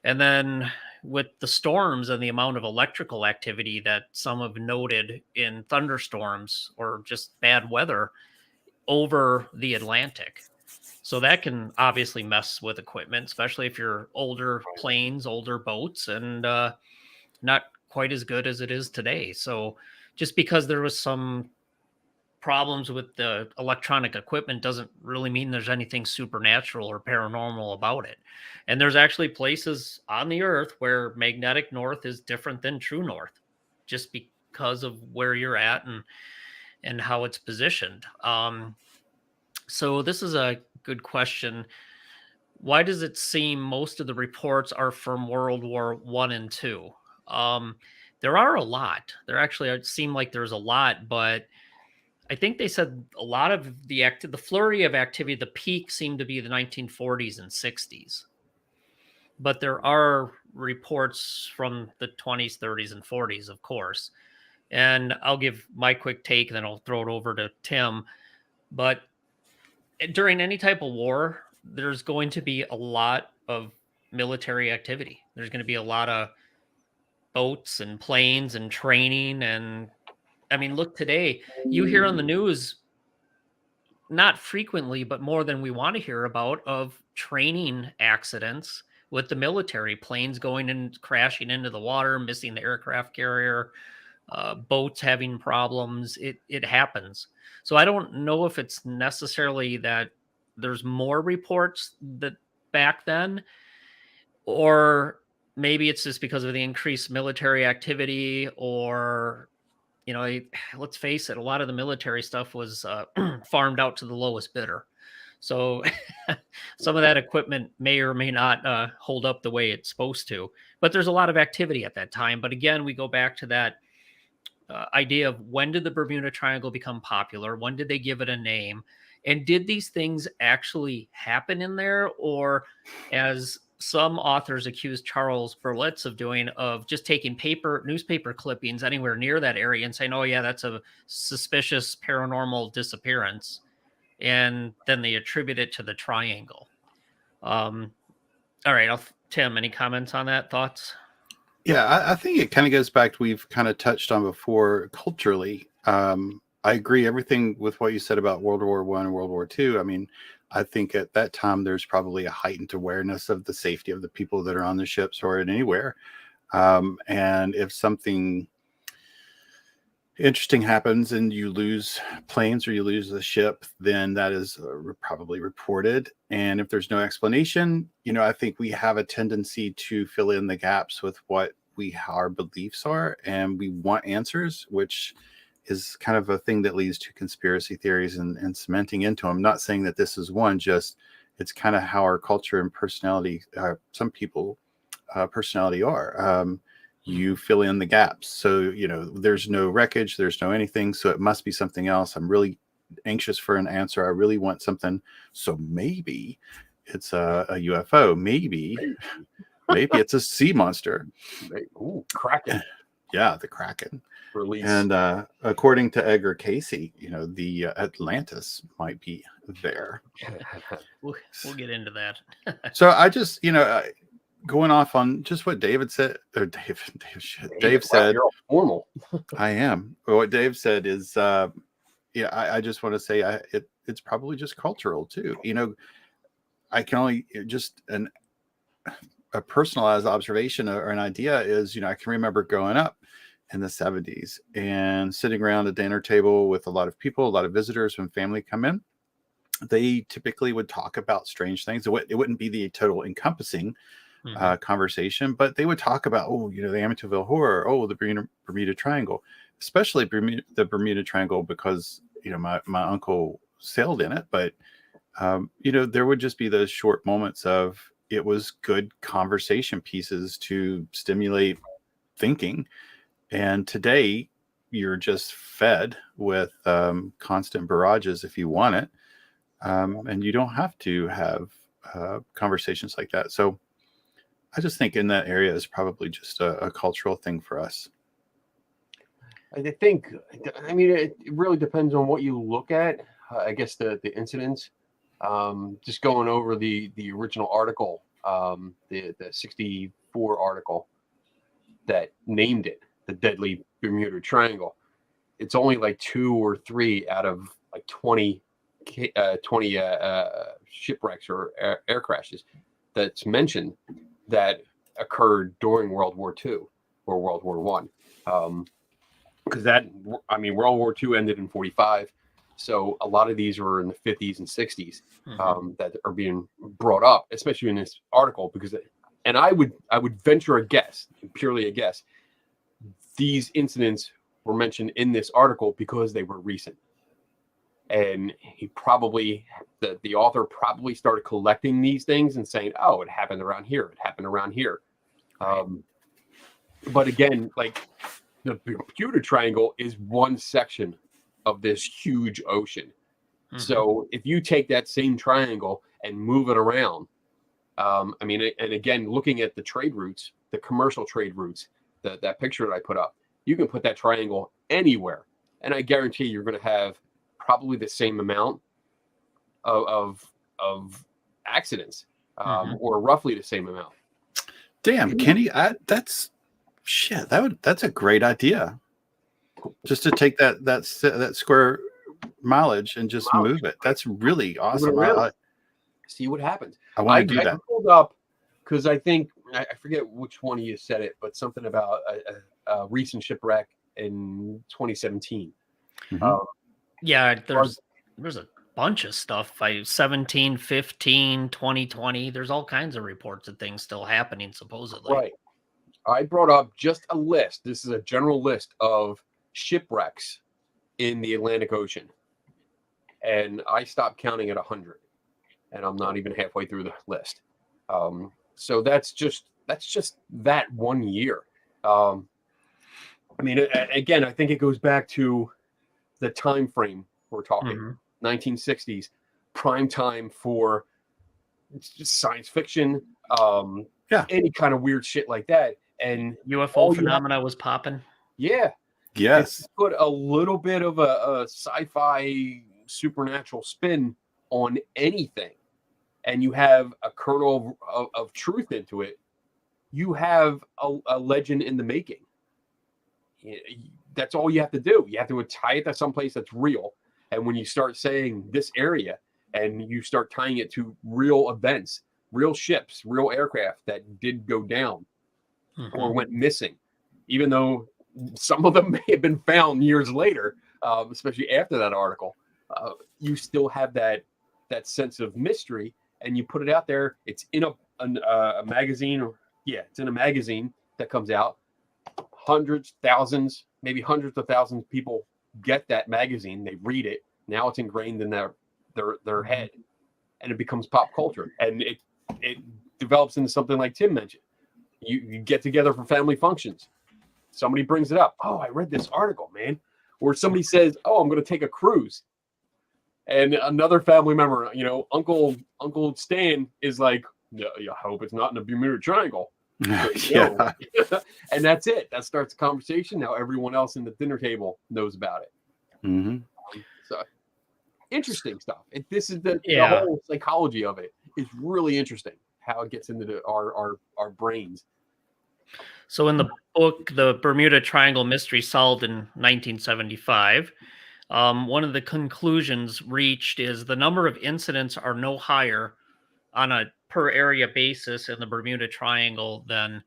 [SPEAKER 3] And then with the storms and the amount of electrical activity that some have noted in thunderstorms or just bad weather over the Atlantic. So that can obviously mess with equipment, especially if you're older planes, older boats, and not quite as good as it is today. So just because there was some problems with the electronic equipment doesn't really mean there's anything supernatural or paranormal about it. And there's actually places on the earth where magnetic north is different than true north, just because of where you're at and how it's positioned. So this is a good question. Why does it seem most of the reports are from World War One and Two? There are a lot. There actually seem like there's a lot, but I think they said a lot of the flurry of activity, the peak seemed to be the 1940s and 60s. But there are reports from the 20s, 30s, and 40s, of course. And I'll give my quick take, and then I'll throw it over to Tim. But during any type of war, there's going to be a lot of military activity. There's going to be a lot of boats and planes and training. And I mean, look, today you hear on the news, not frequently, but more than we want to hear about, of training accidents with the military, planes going and crashing into the water, missing the aircraft carrier, boats having problems. It happens. So I don't know if it's necessarily that there's more reports that back then, or maybe it's just because of the increased military activity, or let's face it, a lot of the military stuff was farmed out to the lowest bidder. So some of that equipment may or may not hold up the way it's supposed to. But there's a lot of activity at that time. But again, we go back to that idea of, when did the Bermuda Triangle become popular? When did they give it a name? And did these things actually happen in there? Or, as some authors accuse Charles Berlitz of doing, of just taking newspaper clippings anywhere near that area and saying, oh yeah, that's a suspicious paranormal disappearance. And then they attribute it to the triangle. All right. Tim, any comments on that? Thoughts?
[SPEAKER 2] Yeah, I think it kind of goes back to, we've kind of touched on before, culturally. I agree everything with what you said about World War One and World War Two. I mean, I think at that time there's probably a heightened awareness of the safety of the people that are on the ships or anywhere. And if something interesting happens and you lose planes or you lose the ship, then that is probably reported. And if there's no explanation, I think we have a tendency to fill in the gaps with what our beliefs are, and we want answers, which is kind of a thing that leads to conspiracy theories and cementing into them. I'm not saying that this is one, just it's kind of how our culture and personality, some people personality are. You fill in the gaps. So, there's no wreckage, there's no anything. So it must be something else. I'm really anxious for an answer. I really want something. So maybe it's a UFO. Maybe it's a sea monster.
[SPEAKER 4] Ooh, Kraken.
[SPEAKER 2] Yeah, the Kraken.
[SPEAKER 4] Release.
[SPEAKER 2] And according to Edgar Casey, the Atlantis might be there.
[SPEAKER 3] We'll get into that.
[SPEAKER 2] So I just, going off on just what David said, or Dave said,
[SPEAKER 4] you're all formal.
[SPEAKER 2] I am. What Dave said is, I just want to say, it's probably just cultural too. I can only just a personalized observation or an idea is, I can remember growing up in the 70s and sitting around a dinner table with a lot of people, a lot of visitors when family come in. They typically would talk about strange things. It wouldn't be the total encompassing conversation, but they would talk about, the Amityville Horror, the Bermuda Triangle, especially the Bermuda Triangle, because my uncle sailed in it. But there would just be those short moments of, it was good conversation pieces to stimulate thinking. And today you're just fed with constant barrages if you want it, and you don't have to have conversations like that. So I just think in that area is probably just a cultural thing for us.
[SPEAKER 4] I think, I mean, it really depends on what you look at. I guess the incidents. Just going over the original article, the 64 article that named it the Deadly Bermuda Triangle. It's only like 2 or 3 out of like 20 shipwrecks or air crashes that's mentioned that occurred during World War II or World War One. Because World War II ended in 45. So a lot of these were in the 50s and 60s that are being brought up, especially in this article, because, and I would venture a guess, purely a guess, these incidents were mentioned in this article because they were recent. And he probably, the author probably started collecting these things and saying, oh, it happened around here. It happened around here. But again, like the Bermuda Triangle is one section of this huge ocean. So if you take that same triangle and move it around, and again, looking at the trade routes, the commercial trade routes, that picture that I put up, you can put that triangle anywhere. And I guarantee you're going to have probably the same amount of accidents, or roughly the same amount.
[SPEAKER 2] Damn, Kenny, that's a great idea. Just to take that square mileage and just move it. That's really awesome.
[SPEAKER 4] See what happens.
[SPEAKER 2] I want to do that.
[SPEAKER 4] I pulled up because I think I forget which one of you said it, but something about a recent shipwreck in 2017.
[SPEAKER 3] Yeah, there's a bunch of stuff. 17, 15, 2020. There's all kinds of reports of things still happening, supposedly.
[SPEAKER 4] Right. I brought up just a list. This is a general list of shipwrecks in the Atlantic Ocean. And I stopped counting at 100. And I'm not even halfway through the list. So that's just that 1 year. Again, I think it goes back to the time frame we're talking. 1960s, prime time for science fiction, any kind of weird shit like that. And
[SPEAKER 3] UFO phenomena was popping.
[SPEAKER 4] Yeah.
[SPEAKER 2] Yes.
[SPEAKER 4] Put a little bit of a sci-fi supernatural spin on anything, and you have a kernel of truth into it. You have a legend in the making. That's all you have to do. You have to tie it to someplace that's real. And when you start saying this area and you start tying it to real events, real ships, real aircraft that did go down or went missing, even though some of them may have been found years later, especially after that article, you still have that sense of mystery, and you put it out there. It's in a magazine, it's in a magazine that comes out. Hundreds, thousands, maybe hundreds of thousands of people get that magazine. They read it. Now it's ingrained in their head, and it becomes pop culture, and it develops into something like Tim mentioned. You get together for family functions. Somebody brings it up. Oh, I read this article, man. Or somebody says, oh, I'm going to take a cruise. And another family member, Uncle Stan is like, yeah, I hope it's not in the Bermuda Triangle.
[SPEAKER 2] Yeah.
[SPEAKER 4] And that's it. That starts a conversation. Now everyone else in the dinner table knows about it. So interesting stuff. This is the whole psychology of it is really interesting. How it gets into our brains.
[SPEAKER 3] So in the book, The Bermuda Triangle Mystery Solved in 1975, one of the conclusions reached is the number of incidents are no higher on a per area basis in the Bermuda Triangle than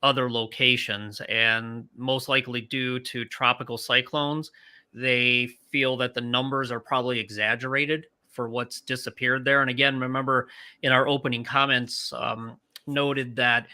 [SPEAKER 3] other locations, and most likely due to tropical cyclones. They feel that the numbers are probably exaggerated for what's disappeared there. And again, remember in our opening comments, noted that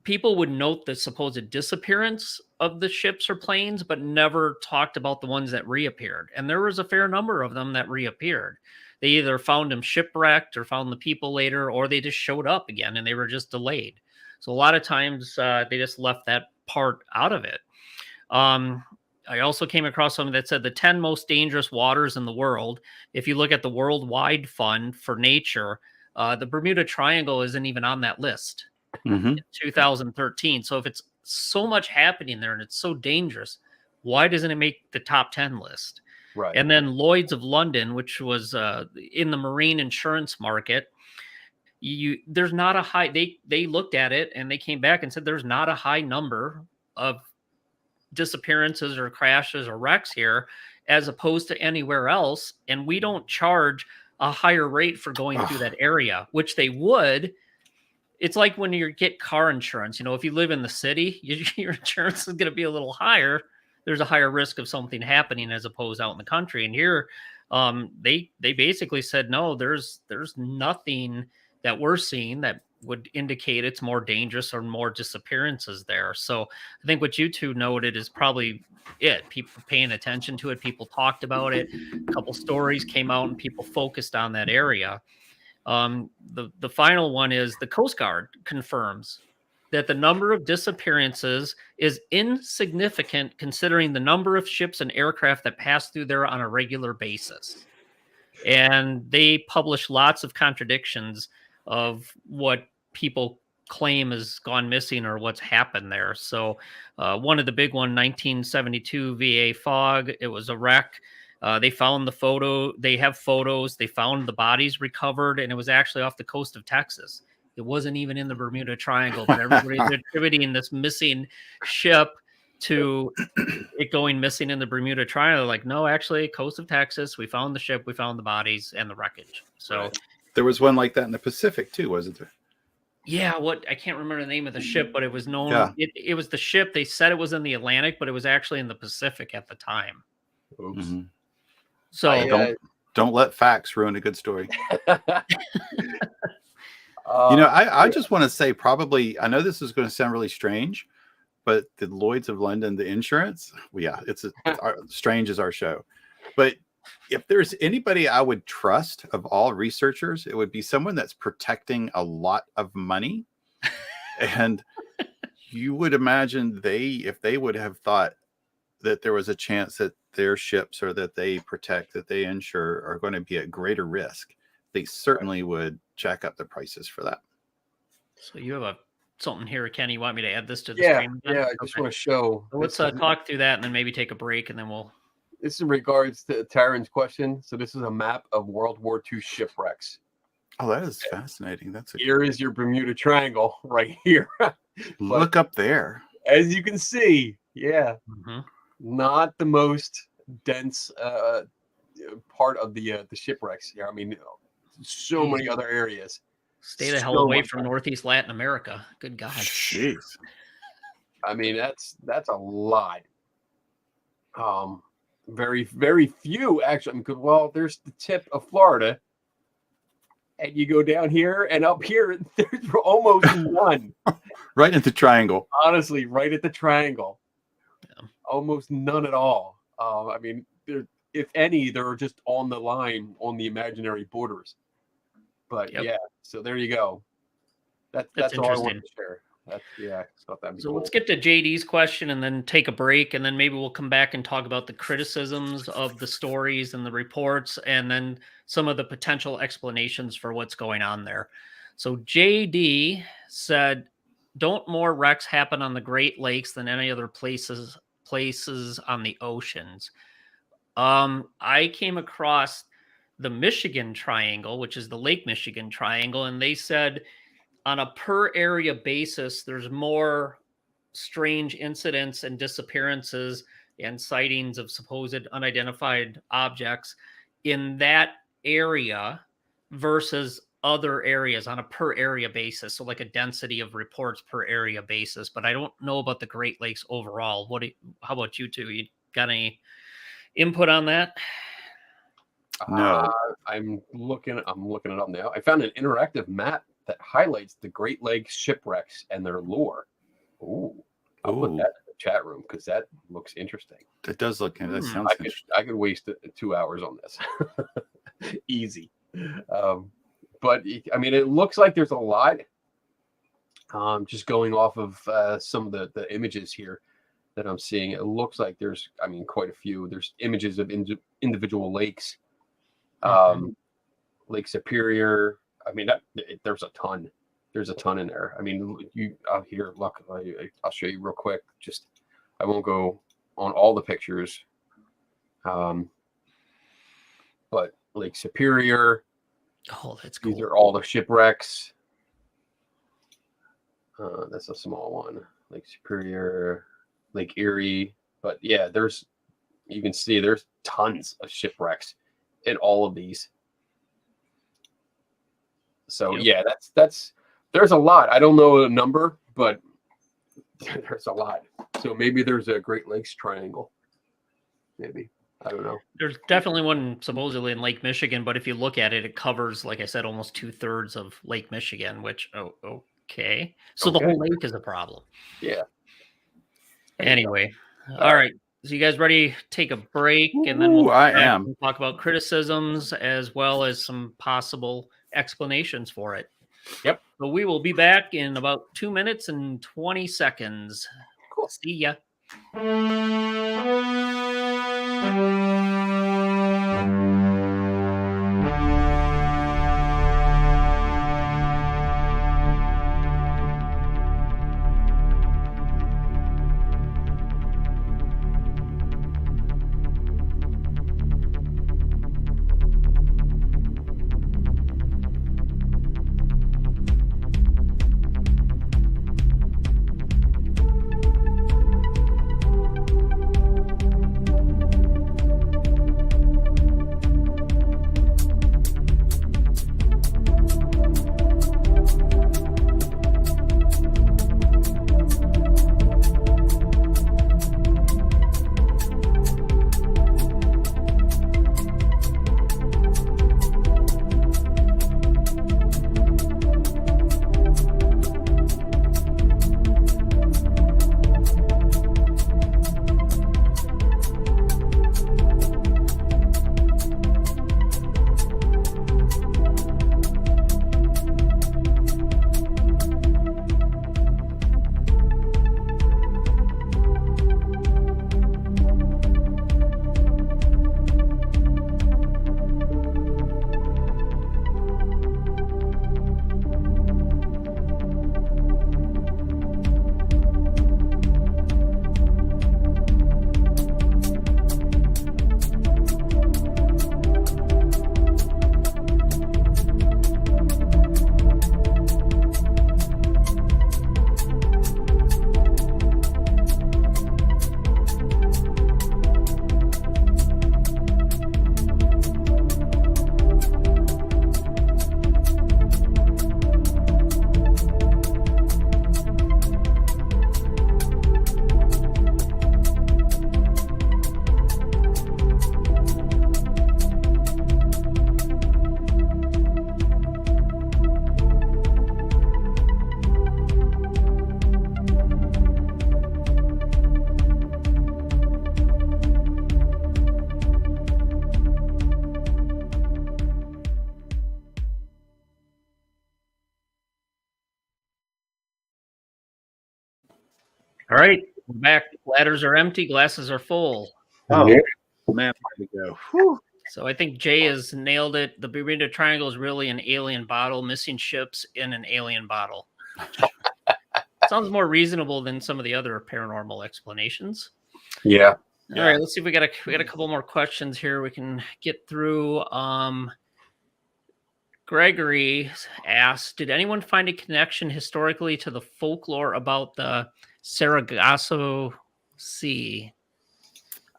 [SPEAKER 3] people would note the supposed disappearance of the ships or planes, but never talked about the ones that reappeared. And there was a fair number of them that reappeared. They either found them shipwrecked or found the people later, or they just showed up again and they were just delayed. So a lot of times they just left that part out of it. I also came across something that said the 10 most dangerous waters in the world. If you look at the Worldwide Fund for Nature, the Bermuda Triangle isn't even on that list.
[SPEAKER 2] Mhm.
[SPEAKER 3] 2013. So if it's so much happening there and it's so dangerous, why doesn't it make the top 10 list?
[SPEAKER 4] Right.
[SPEAKER 3] And then Lloyd's of London, which was in the marine insurance market, there's not a high. They looked at it and they came back and said there's not a high number of disappearances or crashes or wrecks here as opposed to anywhere else, and we don't charge a higher rate for going through that area, which they would. It's like when you get car insurance. If you live in the city, your insurance is going to be a little higher. There's a higher risk of something happening as opposed out in the country. And here, they basically said no. There's nothing that we're seeing that would indicate it's more dangerous or more disappearances there. So I think what you two noted is probably it. People paying attention to it. People talked about it. A couple stories came out and people focused on that area. The final one is the Coast Guard confirms that the number of disappearances is insignificant considering the number of ships and aircraft that pass through there on a regular basis. And they publish lots of contradictions of what people claim has gone missing or what's happened there. So one of the big one, 1972 VA Fog, it was a wreck. They found the photo. They have photos. They found the bodies recovered, and it was actually off the coast of Texas. It wasn't even in the Bermuda Triangle, but everybody's attributing this missing ship to it going missing in the Bermuda Triangle. Like, no, actually, coast of Texas. We found the ship. We found the bodies and the wreckage. So
[SPEAKER 2] there was one like that in the Pacific too, wasn't there?
[SPEAKER 3] Yeah, I can't remember the name of the ship, but it was known.
[SPEAKER 2] Yeah.
[SPEAKER 3] It was the ship. They said it was in the Atlantic, but it was actually in the Pacific at the time.
[SPEAKER 4] Oops.
[SPEAKER 2] Mhm.
[SPEAKER 3] So
[SPEAKER 2] Don't let facts ruin a good story. I just want to say probably, I know this is going to sound really strange, but the Lloyd's of London, the insurance, strange is our show. But if there's anybody I would trust of all researchers, it would be someone that's protecting a lot of money. And you would imagine if they would have thought that there was a chance that their ships or that they protect, that they insure are going to be at greater risk, they certainly would jack up the prices for that.
[SPEAKER 3] So you have something here, Ken. You want me to add this to the stream?
[SPEAKER 4] Yeah, I just want to show.
[SPEAKER 3] So let's talk through that and then maybe take a break and then we'll.
[SPEAKER 4] This is in regards to Taran's question. So this is a map of World War II shipwrecks.
[SPEAKER 2] Oh, that is fascinating.
[SPEAKER 4] Here is your Bermuda Triangle right here.
[SPEAKER 2] Look up there.
[SPEAKER 4] As you can see, not the most dense part of the shipwrecks here. I mean, so many other areas.
[SPEAKER 3] Stay the hell away from Northeast Latin America. Good God.
[SPEAKER 2] Jeez.
[SPEAKER 4] I mean, that's a lot. Very, very few actually. Well, there's the tip of Florida, and you go down here and up here, there's almost none.
[SPEAKER 2] Right at the triangle.
[SPEAKER 4] Honestly, right at the triangle. Yeah. Almost none at all. I mean, if any, they're just on the line on the imaginary borders. But yeah, so there you go. That's all I wanted to share. So
[SPEAKER 3] let's get to JD's question and then take a break, and then maybe we'll come back and talk about the criticisms of the stories and the reports, and then some of the potential explanations for what's going on there. So JD said, "Don't more wrecks happen on the Great Lakes than any other places on the oceans?" I came across the Michigan Triangle, which is the Lake Michigan Triangle, and they said on a per area basis, there's more strange incidents and disappearances and sightings of supposed unidentified objects in that area versus other areas on a per area basis. So like a density of reports per area basis, but I don't know about the Great Lakes overall. How about you two? You got any input on that?
[SPEAKER 2] No.
[SPEAKER 4] I'm looking it up now. I found an interactive map that highlights the Great Lakes shipwrecks and their lore. Ooh, I'll put that in the chat room because that looks interesting.
[SPEAKER 2] It does look. That sounds interesting.
[SPEAKER 4] I could waste 2 hours on this. Easy. But I mean, it looks like there's a lot. Just going off of some of the images here that I'm seeing, it looks like there's, quite a few. There's images of individual lakes. Lake Superior. I mean, there's a ton. There's a ton in there. I mean, you here, look, I'll show you real quick. Just I won't go on all the pictures. But Lake Superior.
[SPEAKER 3] Oh, that's cool.
[SPEAKER 4] These are all the shipwrecks. That's a small one. Lake Superior, Lake Erie. But yeah, you can see there's tons of shipwrecks in all of these. So yeah, there's a lot. I don't know the number, but there's a lot. So maybe there's a Great Lakes Triangle. Maybe. I don't know.
[SPEAKER 3] There's definitely one supposedly in Lake Michigan, but if you look at it, it covers, like I said, almost 2/3 of Lake Michigan, which, okay. So the whole lake is a problem.
[SPEAKER 4] Yeah.
[SPEAKER 3] Anyway, all right. So you guys ready to take a break? And then we'll talk about criticisms as well as some possible explanations for it.
[SPEAKER 4] Yep.
[SPEAKER 3] So we will be back in about 2 minutes and 20 seconds.
[SPEAKER 4] Cool.
[SPEAKER 3] See ya. All right, we're back. Platters are empty, glasses are full.
[SPEAKER 2] Oh, man, way to go. Whew.
[SPEAKER 3] So I think Jay has nailed it. The Bermuda Triangle is really an alien bottle, missing ships in an alien bottle. Sounds more reasonable than some of the other paranormal explanations.
[SPEAKER 4] Yeah.
[SPEAKER 3] All right, let's see if we got a couple more questions here we can get through. Gregory asked, did anyone find a connection historically to the folklore about the Sargasso Sea?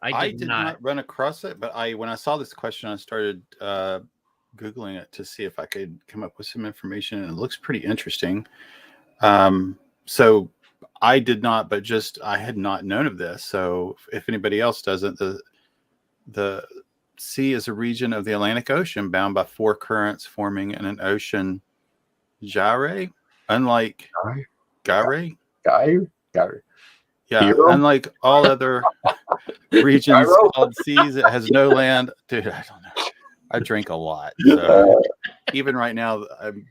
[SPEAKER 2] I did not run across it, but when I saw this question, I started Googling it to see if I could come up with some information, and it looks pretty interesting. So I did not, but I had not known of this. So if anybody else doesn't, the sea is a region of the Atlantic Ocean bound by 4 currents forming in an ocean gyre, unlike gyre. Yeah, unlike all other regions called seas, it has no land. Dude, I don't know. I drink a lot, so even right now,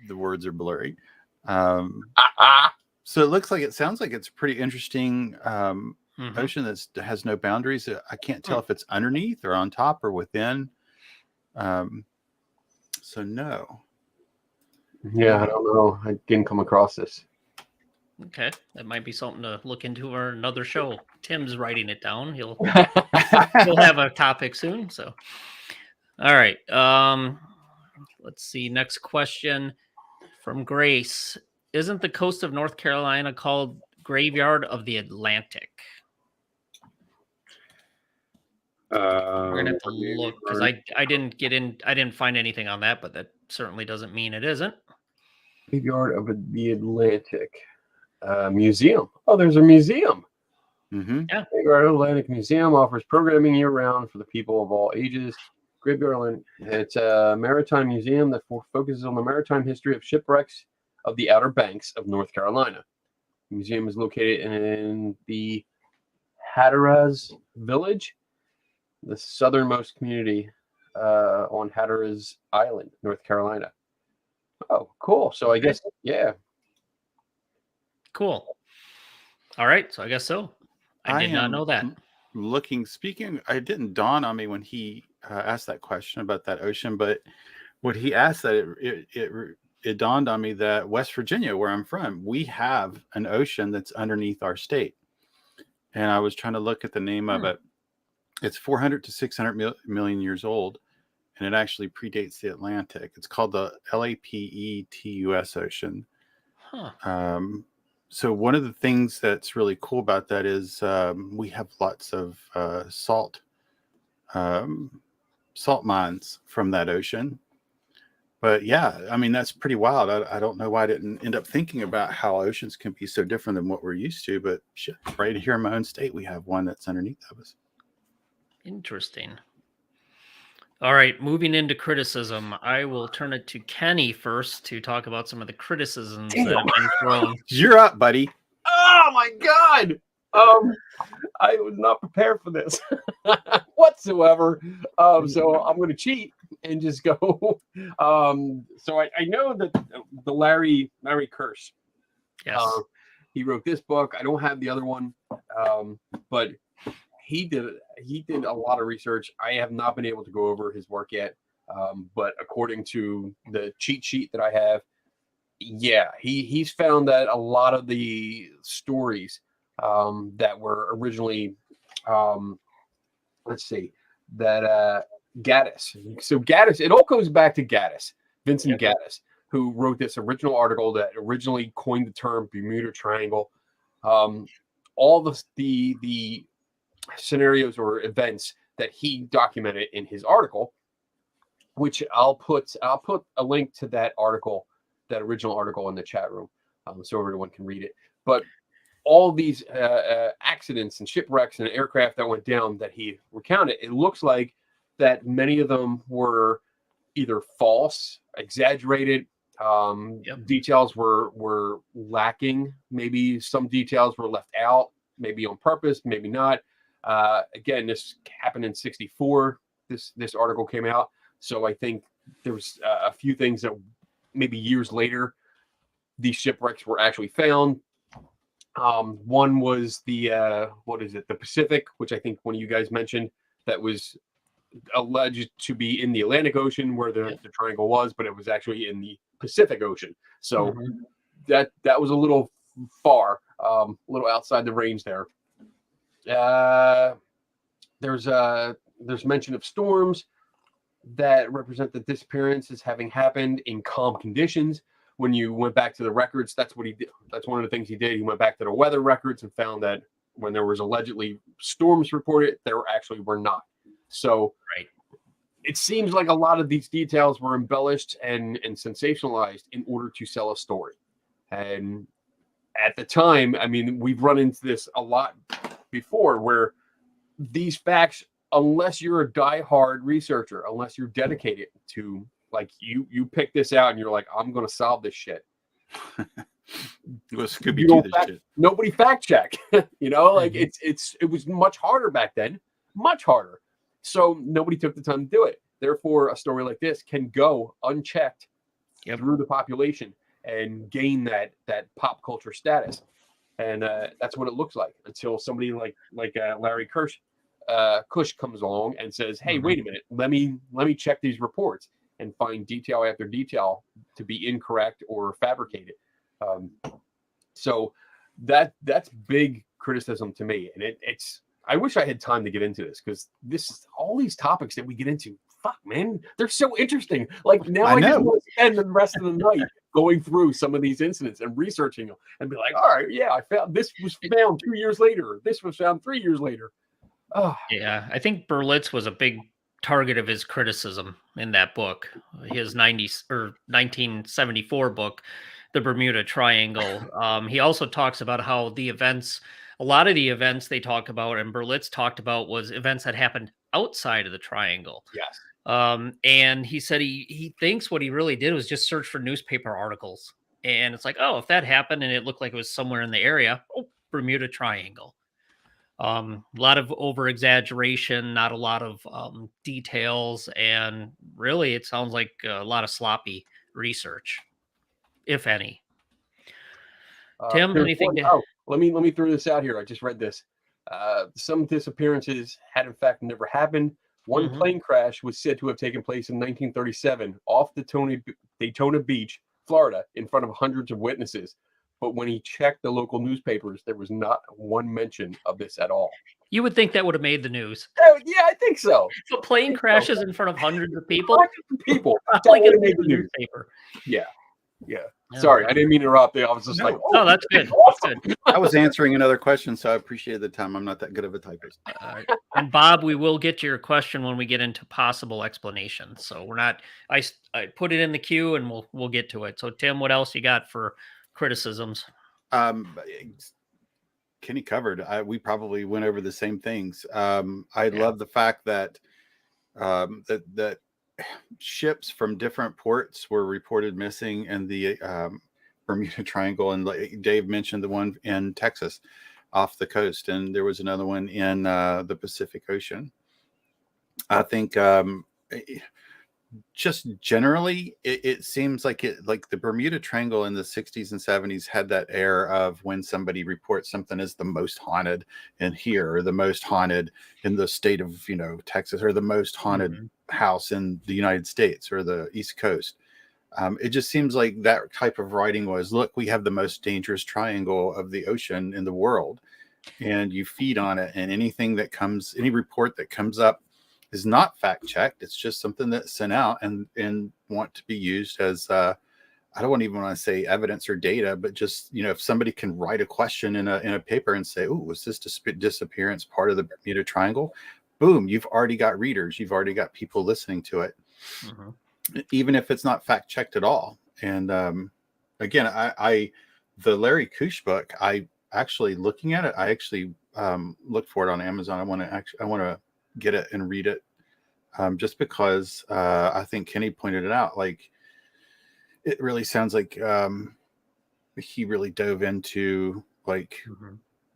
[SPEAKER 2] the words are blurry. So it sounds like it's a pretty interesting ocean that has no boundaries. I can't tell if it's underneath or on top or within. So no.
[SPEAKER 4] Yeah, I don't know. I didn't come across this.
[SPEAKER 3] Okay, that might be something to look into or another show. Tim's writing it down. He'll have a topic soon. So, all right. Let's see. Next question from Grace. Isn't the coast of North Carolina called Graveyard of the Atlantic? We're gonna have to look because I didn't find anything on that, but that certainly doesn't mean it isn't.
[SPEAKER 4] Graveyard of the Atlantic Museum. Oh, there's a museum.
[SPEAKER 2] Mm-hmm.
[SPEAKER 3] Yeah.
[SPEAKER 4] Graveyard Atlantic Museum offers programming year-round for the people of all ages. Graveyard Atlantic, it's a maritime museum that focuses on the maritime history of shipwrecks of the Outer Banks of North Carolina. The museum is located in the Hatteras Village, the southernmost community on Hatteras Island, North Carolina. Oh, cool. So I guess, yeah.
[SPEAKER 3] Cool. All right. So I guess so. I did not know that.
[SPEAKER 2] It didn't dawn on me when he asked that question about that ocean, but when he asked that, it dawned on me that West Virginia, where I'm from, we have an ocean that's underneath our state. And I was trying to look at the name of it. It's 400 to 600 million years old, and it actually predates the Atlantic. It's called the Lapetus Ocean.
[SPEAKER 3] Huh.
[SPEAKER 2] So one of the things that's really cool about that is we have lots of salt mines from that ocean. But yeah, I mean, that's pretty wild. I don't know why I didn't end up thinking about how oceans can be so different than what we're used to. But shit, right here in my own state, we have one that's underneath of us.
[SPEAKER 3] Interesting. All right, moving into criticism, I will turn it to Kenny first to talk about some of the criticisms that have been thrown.
[SPEAKER 2] You're up, buddy.
[SPEAKER 4] Oh my God. I was not prepared for this whatsoever. So I'm going to cheat and just go. So I know that the Larry Kirsch.
[SPEAKER 3] Yes.
[SPEAKER 4] He wrote this book. I don't have the other one, but he did a lot of research. I have not been able to go over his work yet, but according to the cheat sheet that I have, yeah, he's found that a lot of the stories that were originally, let's see, that Gaddis. So Gaddis, it all goes back to Gaddis, Vincent Gaddis, who wrote this original article that originally coined the term Bermuda Triangle. All the scenarios or events that he documented in his article, which I'll put a link to that article, that original article, in the chat room, so everyone can read it. But all these accidents and shipwrecks and aircraft that went down that he recounted, it looks like that many of them were either false, exaggerated. Details were lacking. Maybe some details were left out, maybe on purpose, maybe not. Again, this happened in '64. This article came out, so I think there was a few things that maybe years later these shipwrecks were actually found. One was the the Pacific, which I think one of you guys mentioned, that was alleged to be in the Atlantic Ocean where the triangle was, but it was actually in the Pacific Ocean. So that was a little far, a little outside the range there. There's mention of storms that represent the disappearance as having happened in calm conditions. When you went back to the records, that's what he did. That's one of the things he did. He went back to the weather records and found that when there was allegedly storms reported, there actually were not. So it seems like a lot of these details were embellished and sensationalized in order to sell a story. And at the time, I mean, we've run into this a lot before, where these facts, unless you're a diehard researcher, unless you're dedicated to, like, you pick this out and you're like, I'm going to solve this shit. Nobody fact check, like it was much harder back then, much harder. So nobody took the time to do it. Therefore, a story like this can go unchecked through the population and gain that pop culture status. And that's what it looks like until somebody like Larry Kirsch comes along and says, "Hey, wait a minute, let me check these reports and find detail after detail to be incorrect or fabricated. So that's big criticism to me, and it's. I wish I had time to get into this because all these topics that we get into, fuck man, they're so interesting. Like now I just want to spend the rest of the night going through some of these incidents and researching them and be like, all right, yeah, I found this was found 2 years later. This was found 3 years later. Oh.
[SPEAKER 3] Yeah, I think Berlitz was a big target of his criticism in that book, his 1974 book, The Bermuda Triangle. He also talks about how a lot of the events they talk about and Berlitz talked about was events that happened outside of the triangle.
[SPEAKER 4] Yes.
[SPEAKER 3] And he said he thinks what he really did was just search for newspaper articles. And it's like, oh, if that happened and it looked like it was somewhere in the area, Bermuda Triangle. A lot of over exaggeration, not a lot of details, and really it sounds like a lot of sloppy research, if any. Tim, anything?
[SPEAKER 4] Let me throw this out here. I just read this. Some disappearances had in fact never happened. One plane crash was said to have taken place in 1937 off the Daytona Beach, Florida, in front of hundreds of witnesses. But when he checked the local newspapers, there was not one mention of this at all.
[SPEAKER 3] You would think that would have made the news.
[SPEAKER 4] Yeah, I think so.
[SPEAKER 3] So plane crashes in front of hundreds of people.
[SPEAKER 4] Like it made the newspaper. Yeah. Sorry, I didn't mean to interrupt. I was just
[SPEAKER 3] no, that's good. Awesome.
[SPEAKER 2] That's good. I was answering another question, so I appreciated the time. I'm not that good of a typist.
[SPEAKER 3] And Bob, we will get to your question when we get into possible explanations. So we're not. I put it in the queue, and we'll get to it. So Tim, what else you got for criticisms?
[SPEAKER 2] Kenny covered. We probably went over the same things. I love the fact that that ships from different ports were reported missing in the Bermuda Triangle, and like Dave mentioned, the one in Texas off the coast, and there was another one in the Pacific Ocean. I think just generally it seems like the Bermuda Triangle in the 60s and 70s had that air of when somebody reports something as the most haunted in here, or the most haunted in the state of Texas, or the most haunted house in the United States or the East Coast. It just seems like that type of writing was, look, we have the most dangerous triangle of the ocean in the world, and you feed on it, and any report that comes up is not fact checked. It's just something that's sent out and want to be used as I don't even want to say evidence or data, but just if somebody can write a question in a paper and say, "Oh, was this disappearance part of the Bermuda Triangle?" Boom, you've already got readers, you've already got people listening to it, even if it's not fact checked at all. And again, the Larry Kush book, I actually looking at it, I actually looked for it on Amazon. I want to get it and read it, just because I think Kenny pointed it out. Like, it really sounds like he really dove into I'm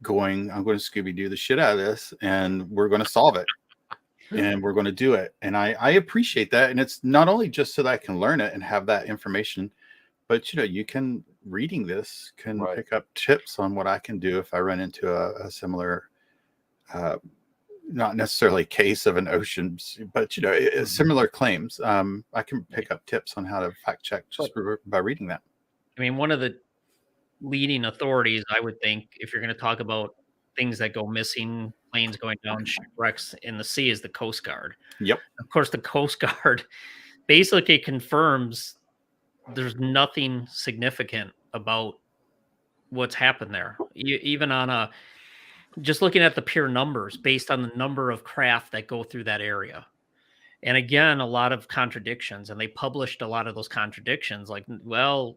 [SPEAKER 2] going to Scooby-Doo the shit out of this, and we're going to solve it, and we're going to do it. And I appreciate that. And it's not only just so that I can learn it and have that information, but you can reading this can pick up tips on what I can do if I run into a similar not necessarily case of an ocean, but similar claims. I can pick up tips on how to fact check just by reading that.
[SPEAKER 3] I mean, one of the leading authorities, I would think, if you're going to talk about things that go missing, planes going down, shipwrecks in the sea, is the Coast Guard.
[SPEAKER 2] Yep.
[SPEAKER 3] Of course, the Coast Guard basically confirms there's nothing significant about what's happened there. Even on just looking at the pure numbers based on the number of craft that go through that area. And again, a lot of contradictions, and they published a lot of those contradictions. Like, well,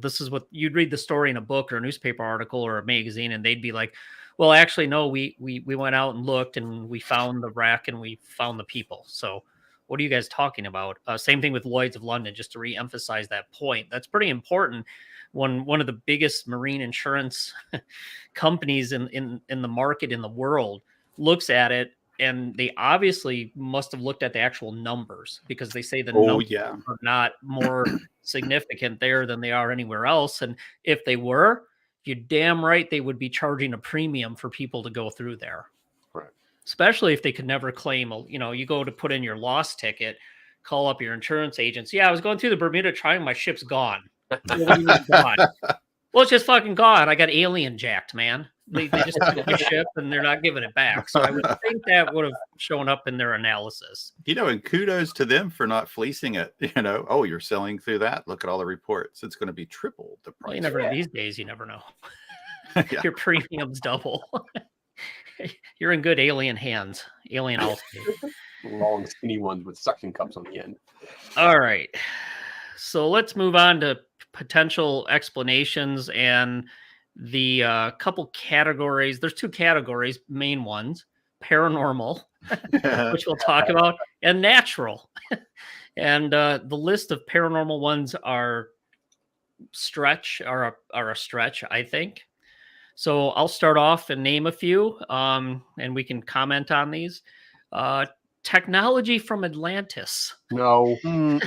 [SPEAKER 3] this is what you'd read the story in a book or a newspaper article or a magazine, and they'd be like, well, actually, no, we went out and looked, and we found the wreck, and we found the people. So what are you guys talking about? Same thing with Lloyd's of London, just to reemphasize that point. That's pretty important. One of the biggest marine insurance companies in the market in the world looks at it, and they obviously must have looked at the actual numbers, because they say the numbers are not more significant there than they are anywhere else. And if they were, you're damn right they would be charging a premium for people to go through there.
[SPEAKER 4] Right.
[SPEAKER 3] Especially if they could never claim, you go to put in your loss ticket, call up your insurance agents. Yeah, I was going through the Bermuda Triangle. My ship's gone. Well, what do you mean gone? Well, it's just fucking gone. I got alien jacked, man. They just took my ship and they're not giving it back. So I would think that would have shown up in their analysis.
[SPEAKER 2] And kudos to them for not fleecing it. Oh, you're selling through that. Look at all the reports. It's going to be triple the price.
[SPEAKER 3] Well, you never know. These days, you never know.
[SPEAKER 2] Yeah.
[SPEAKER 3] Your premiums double. You're in good alien hands. Alien Allstate.
[SPEAKER 4] Long, skinny ones with suction cups on the end.
[SPEAKER 3] All right. So let's move on to potential explanations and the couple categories. There's 2 categories, main ones: paranormal, which we'll talk about, and natural. And the list of paranormal ones are a stretch, I think. So I'll start off and name a few, and we can comment on these. Technology from Atlantis.
[SPEAKER 4] No.
[SPEAKER 2] No.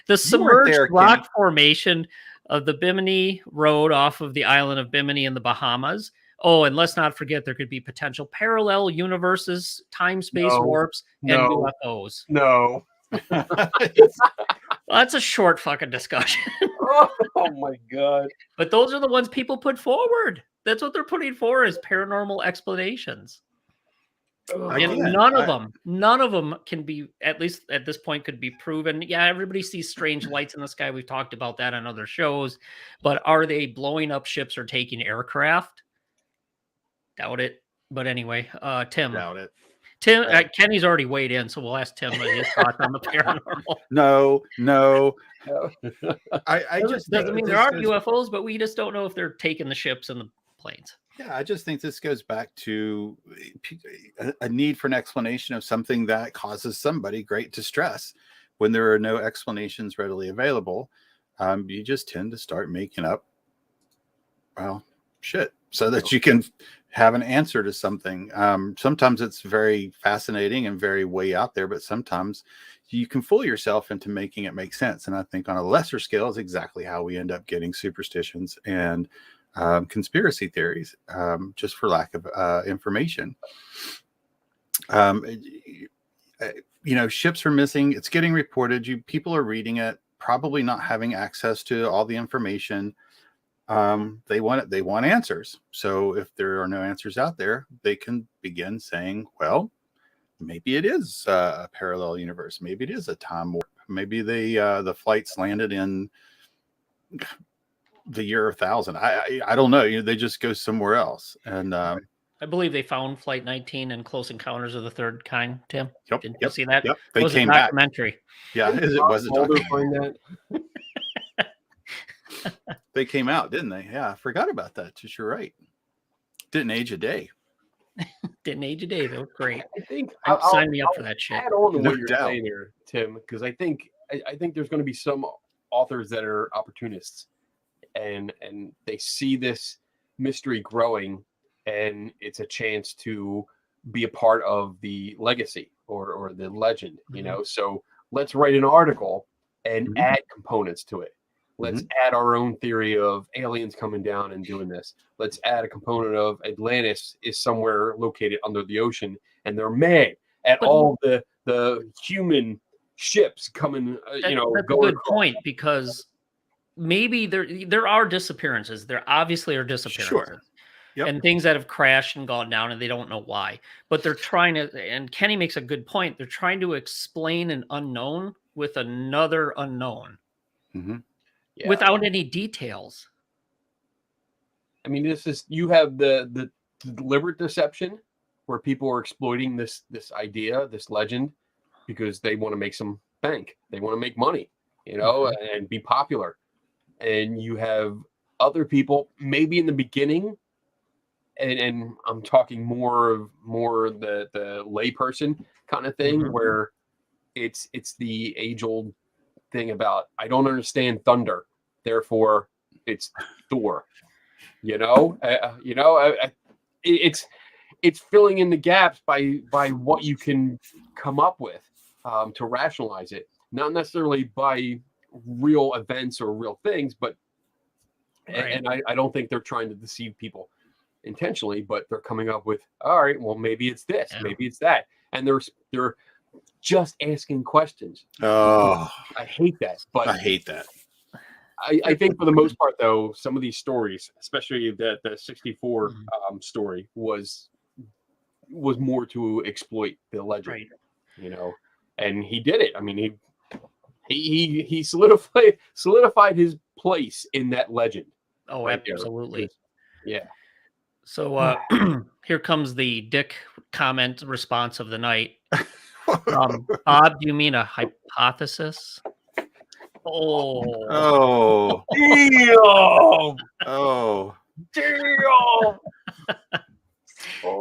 [SPEAKER 3] The submerged
[SPEAKER 2] there,
[SPEAKER 3] rock
[SPEAKER 2] Kenny.
[SPEAKER 3] formation of the Bimini Road off of the island of Bimini in the Bahamas. Oh, and let's not forget there could be potential parallel universes, time-space warps, and UFOs.
[SPEAKER 4] No.
[SPEAKER 3] Well, that's a short fucking discussion.
[SPEAKER 4] Oh my God.
[SPEAKER 3] But those are the ones people put forward. That's what they're putting forward as paranormal explanations. And none of them can be, at least at this point, could be proven. Yeah, everybody sees strange lights in the sky. We've talked about that on other shows. But are they blowing up ships or taking aircraft? Doubt it. But anyway, Tim.
[SPEAKER 2] Doubt it.
[SPEAKER 3] Tim, Kenny's already weighed in, so we'll ask Tim his thoughts on the paranormal.
[SPEAKER 2] No. I just
[SPEAKER 3] doesn't mean there aren't UFOs, but we just don't know if they're taking the ships and the planes.
[SPEAKER 2] Yeah, I just think this goes back to a need for an explanation of something that causes somebody great distress. When there are no explanations readily available, you just tend to start making up, shit, so that you can have an answer to something. Sometimes it's very fascinating and very way out there, but sometimes you can fool yourself into making it make sense. And I think on a lesser scale is exactly how we end up getting superstitions and conspiracy theories, just for lack of information. Ships are missing. It's getting reported. People are reading it, probably not having access to all the information. They want answers. So if there are no answers out there, they can begin saying, well, maybe it is a parallel universe. Maybe it is a time warp. Maybe the flights landed in the year 1000. I don't know. They just go somewhere else. And
[SPEAKER 3] I believe they found Flight 19 in Close Encounters of the Third Kind. Tim, didn't you see that?
[SPEAKER 2] Yep.
[SPEAKER 3] They came back. Documentary.
[SPEAKER 2] Yeah, it was a documentary.
[SPEAKER 4] That.
[SPEAKER 2] They came out, didn't they? Yeah, I forgot about that. You're right. Didn't age a day.
[SPEAKER 3] Didn't age a day. They were great.
[SPEAKER 4] I think
[SPEAKER 3] sign me up for that shit.
[SPEAKER 4] Add on to
[SPEAKER 2] No
[SPEAKER 4] what you're
[SPEAKER 2] doubt.
[SPEAKER 4] saying here, Tim, because I think there's going to be some authors that are opportunists, and they see this mystery growing, and it's a chance to be a part of the legacy or the legend, So let's write an article and add components to it. Let's add our own theory of aliens coming down and doing this. Let's add a component of Atlantis is somewhere located under the ocean, and they're mad at all the human ships coming.
[SPEAKER 3] That's a good point, because maybe there are disappearances. There obviously are disappearances.
[SPEAKER 2] Sure. Yep.
[SPEAKER 3] And things that have crashed and gone down and they don't know why. But they're trying to, and Kenny makes a good point, they're trying to explain an unknown with another unknown without any details.
[SPEAKER 4] I mean, you have the deliberate deception where people are exploiting this idea, this legend, because they want to make some bank. They want to make money, and be popular. And you have other people, maybe in the beginning, and I'm talking more the layperson kind of thing, where it's the age-old thing about, I don't understand thunder, therefore it's Thor. It's filling in the gaps by what you can come up with to rationalize it, not necessarily by real events or real things, but and I don't think they're trying to deceive people intentionally, but they're coming up with, all right, well, maybe it's this, maybe it's that, and they're just asking questions.
[SPEAKER 2] Oh,
[SPEAKER 4] I hate that. But
[SPEAKER 2] I hate that.
[SPEAKER 4] I think for the most part, though, some of these stories, especially the 64 story, was more to exploit the legend,
[SPEAKER 3] Right.
[SPEAKER 4] you know, and he did it. I mean, he solidified his place in that legend.
[SPEAKER 3] Oh,
[SPEAKER 4] Right there.
[SPEAKER 3] absolutely.
[SPEAKER 4] Yeah.
[SPEAKER 3] So here comes the Dick comment response of the night. Bob, do you mean a hypothesis? Oh,
[SPEAKER 2] Oh,
[SPEAKER 4] Damn!
[SPEAKER 2] oh.
[SPEAKER 4] Damn!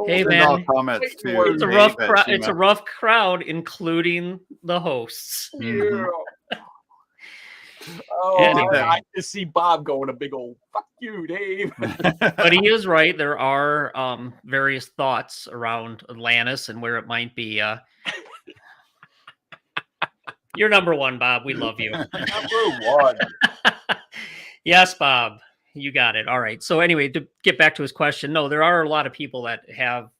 [SPEAKER 3] Hey,
[SPEAKER 2] Send all
[SPEAKER 3] man,
[SPEAKER 2] comments to
[SPEAKER 3] it's a
[SPEAKER 2] Dave
[SPEAKER 3] rough
[SPEAKER 2] at
[SPEAKER 3] crowd. It's a
[SPEAKER 2] Gmail.
[SPEAKER 3] rough crowd, including the hosts.
[SPEAKER 2] Mhm.
[SPEAKER 4] Oh,
[SPEAKER 3] Anyway.
[SPEAKER 4] I just see Bob going a big old fuck you, Dave.
[SPEAKER 3] But he is right. There are various thoughts around Atlantis and where it might be. You're number one, Bob. We love you.
[SPEAKER 4] Number one.
[SPEAKER 3] Yes, Bob. You got it. All right. So anyway, to get back to his question, no, there are a lot of people that have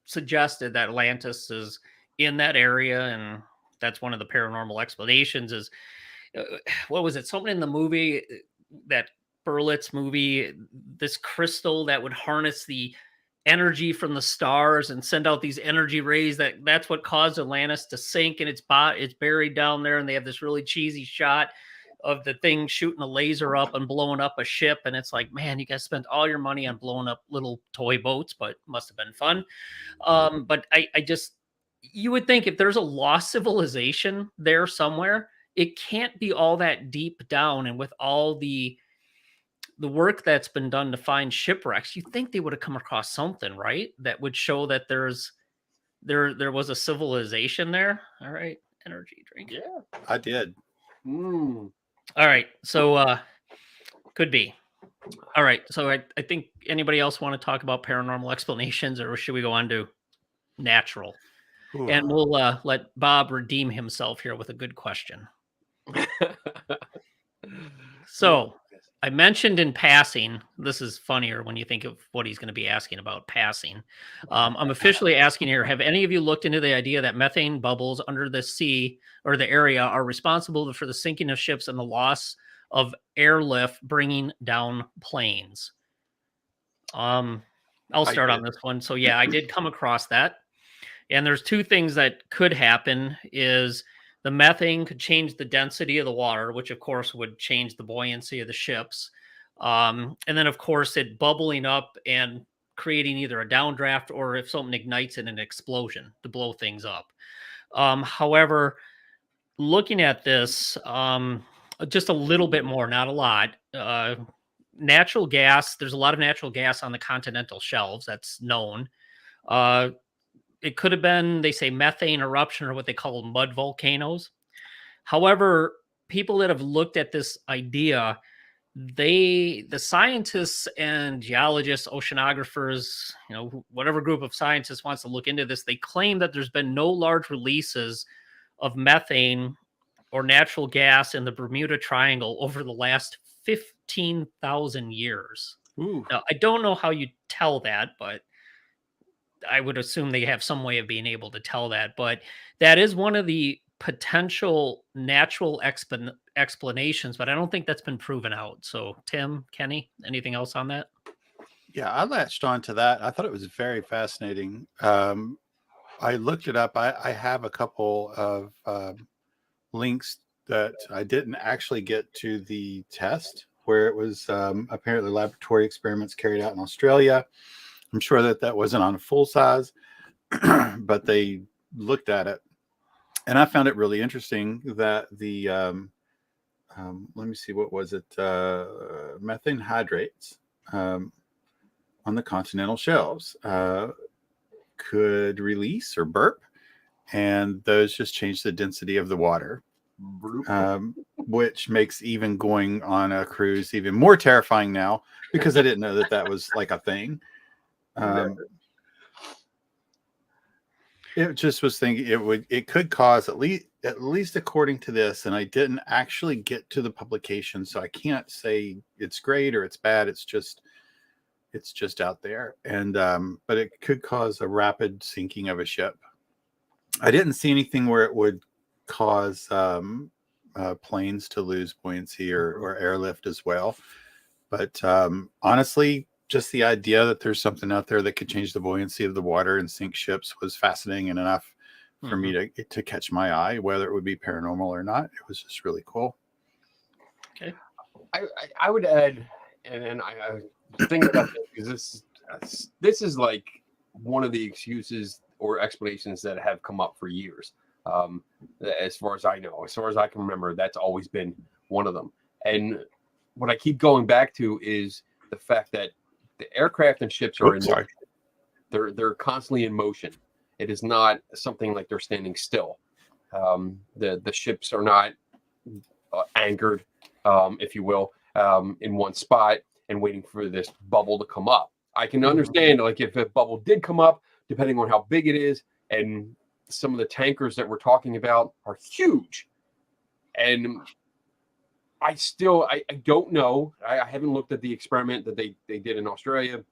[SPEAKER 3] suggested that Atlantis is in that area, and that's one of the paranormal explanations. Is what was it? Something in the movie, that Berlitz movie, this crystal that would harness the energy from the stars and send out these energy rays. That's what caused Atlantis to sink, and it's buried down there. And they have this really cheesy shot of the thing shooting a laser up and blowing up a ship. And it's like, man, you guys spent all your money on blowing up little toy boats, but must have been fun. But I just, you would think if there's a lost civilization there somewhere, it can't be all that deep down. And with all the work that's been done to find shipwrecks, you think they would have come across something, right? That would show that there was a civilization there. All right, energy drink.
[SPEAKER 4] Yeah.
[SPEAKER 2] I did.
[SPEAKER 3] All right, so could be. All right, so I think anybody else want to talk about paranormal explanations, or should we go on to natural?
[SPEAKER 2] Ooh.
[SPEAKER 3] And we'll let Bob redeem himself here with a good question. So I mentioned in passing, this is funnier when you think of what he's going to be asking about passing. I'm officially asking here, have any of you looked into the idea that methane bubbles under the sea or the area are responsible for the sinking of ships and the loss of airlift bringing down planes? I'll start on this one. So yeah, I did come across that. And there's two things that could happen is the methane could change the density of the water, which of course would change the buoyancy of the ships. And then of course it bubbling up and creating either a downdraft or if something ignites in an explosion to blow things up. However, looking at this, just a little bit more, not a lot. Natural gas, there's a lot of natural gas on the continental shelves. That's known. It could have been, they say, methane eruption or what they call mud volcanoes. However, people that have looked at this idea, the scientists and geologists, oceanographers, whatever group of scientists wants to look into this, they claim that there's been no large releases of methane or natural gas in the Bermuda Triangle over the last 15,000 years.
[SPEAKER 2] Ooh.
[SPEAKER 3] Now, I don't know how you tell that, but I would assume they have some way of being able to tell that. But that is one of the potential natural explanations, but I don't think that's been proven out. So, Tim, Kenny, anything else on that?
[SPEAKER 2] Yeah, I latched on to that. I thought it was very fascinating. I looked it up. I have a couple of links that I didn't actually get to the test where it was apparently laboratory experiments carried out in Australia. I'm sure that wasn't on a full size, but they looked at it. And I found it really interesting that the, let me see, what was it? Methane hydrates on the continental shelves could release or burp, and those just change the density of the water, which makes even going on a cruise even more terrifying now because I didn't know that was like a thing. It just was thinking it could cause at least according to this, and I didn't actually get to the publication, so I can't say it's great or it's bad. It's just out there, and but it could cause a rapid sinking of a ship. I didn't see anything where it would cause planes to lose buoyancy or airlift as well. But honestly, just the idea that there's something out there that could change the buoyancy of the water and sink ships was fascinating and enough for me to catch my eye, whether it would be paranormal or not. It was just really cool.
[SPEAKER 3] Okay.
[SPEAKER 4] I would add, and I think about this because this is like one of the excuses or explanations that have come up for years. As far as I know, as far as I can remember, that's always been one of them. And what I keep going back to is the fact that the aircraft and ships are in motion. They're constantly in motion. It is not something like they're standing still. The ships are not anchored, if you will, in one spot and waiting for this bubble to come up. I can understand, like, if a bubble did come up, depending on how big it is, and some of the tankers that we're talking about are huge. And I don't know. I haven't looked at the experiment that they did in Australia,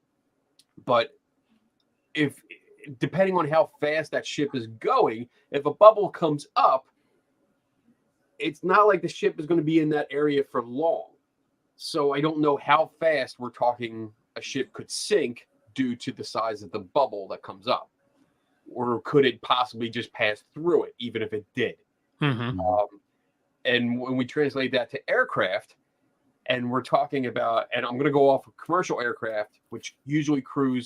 [SPEAKER 4] but if depending on how fast that ship is going, if a bubble comes up, it's not like the ship is going to be in that area for long. So I don't know how fast we're talking a ship could sink due to the size of the bubble that comes up. Or could it possibly just pass through it, even if it did? And when we translate that to aircraft, and we're talking about, and I'm going to go off of commercial aircraft, which usually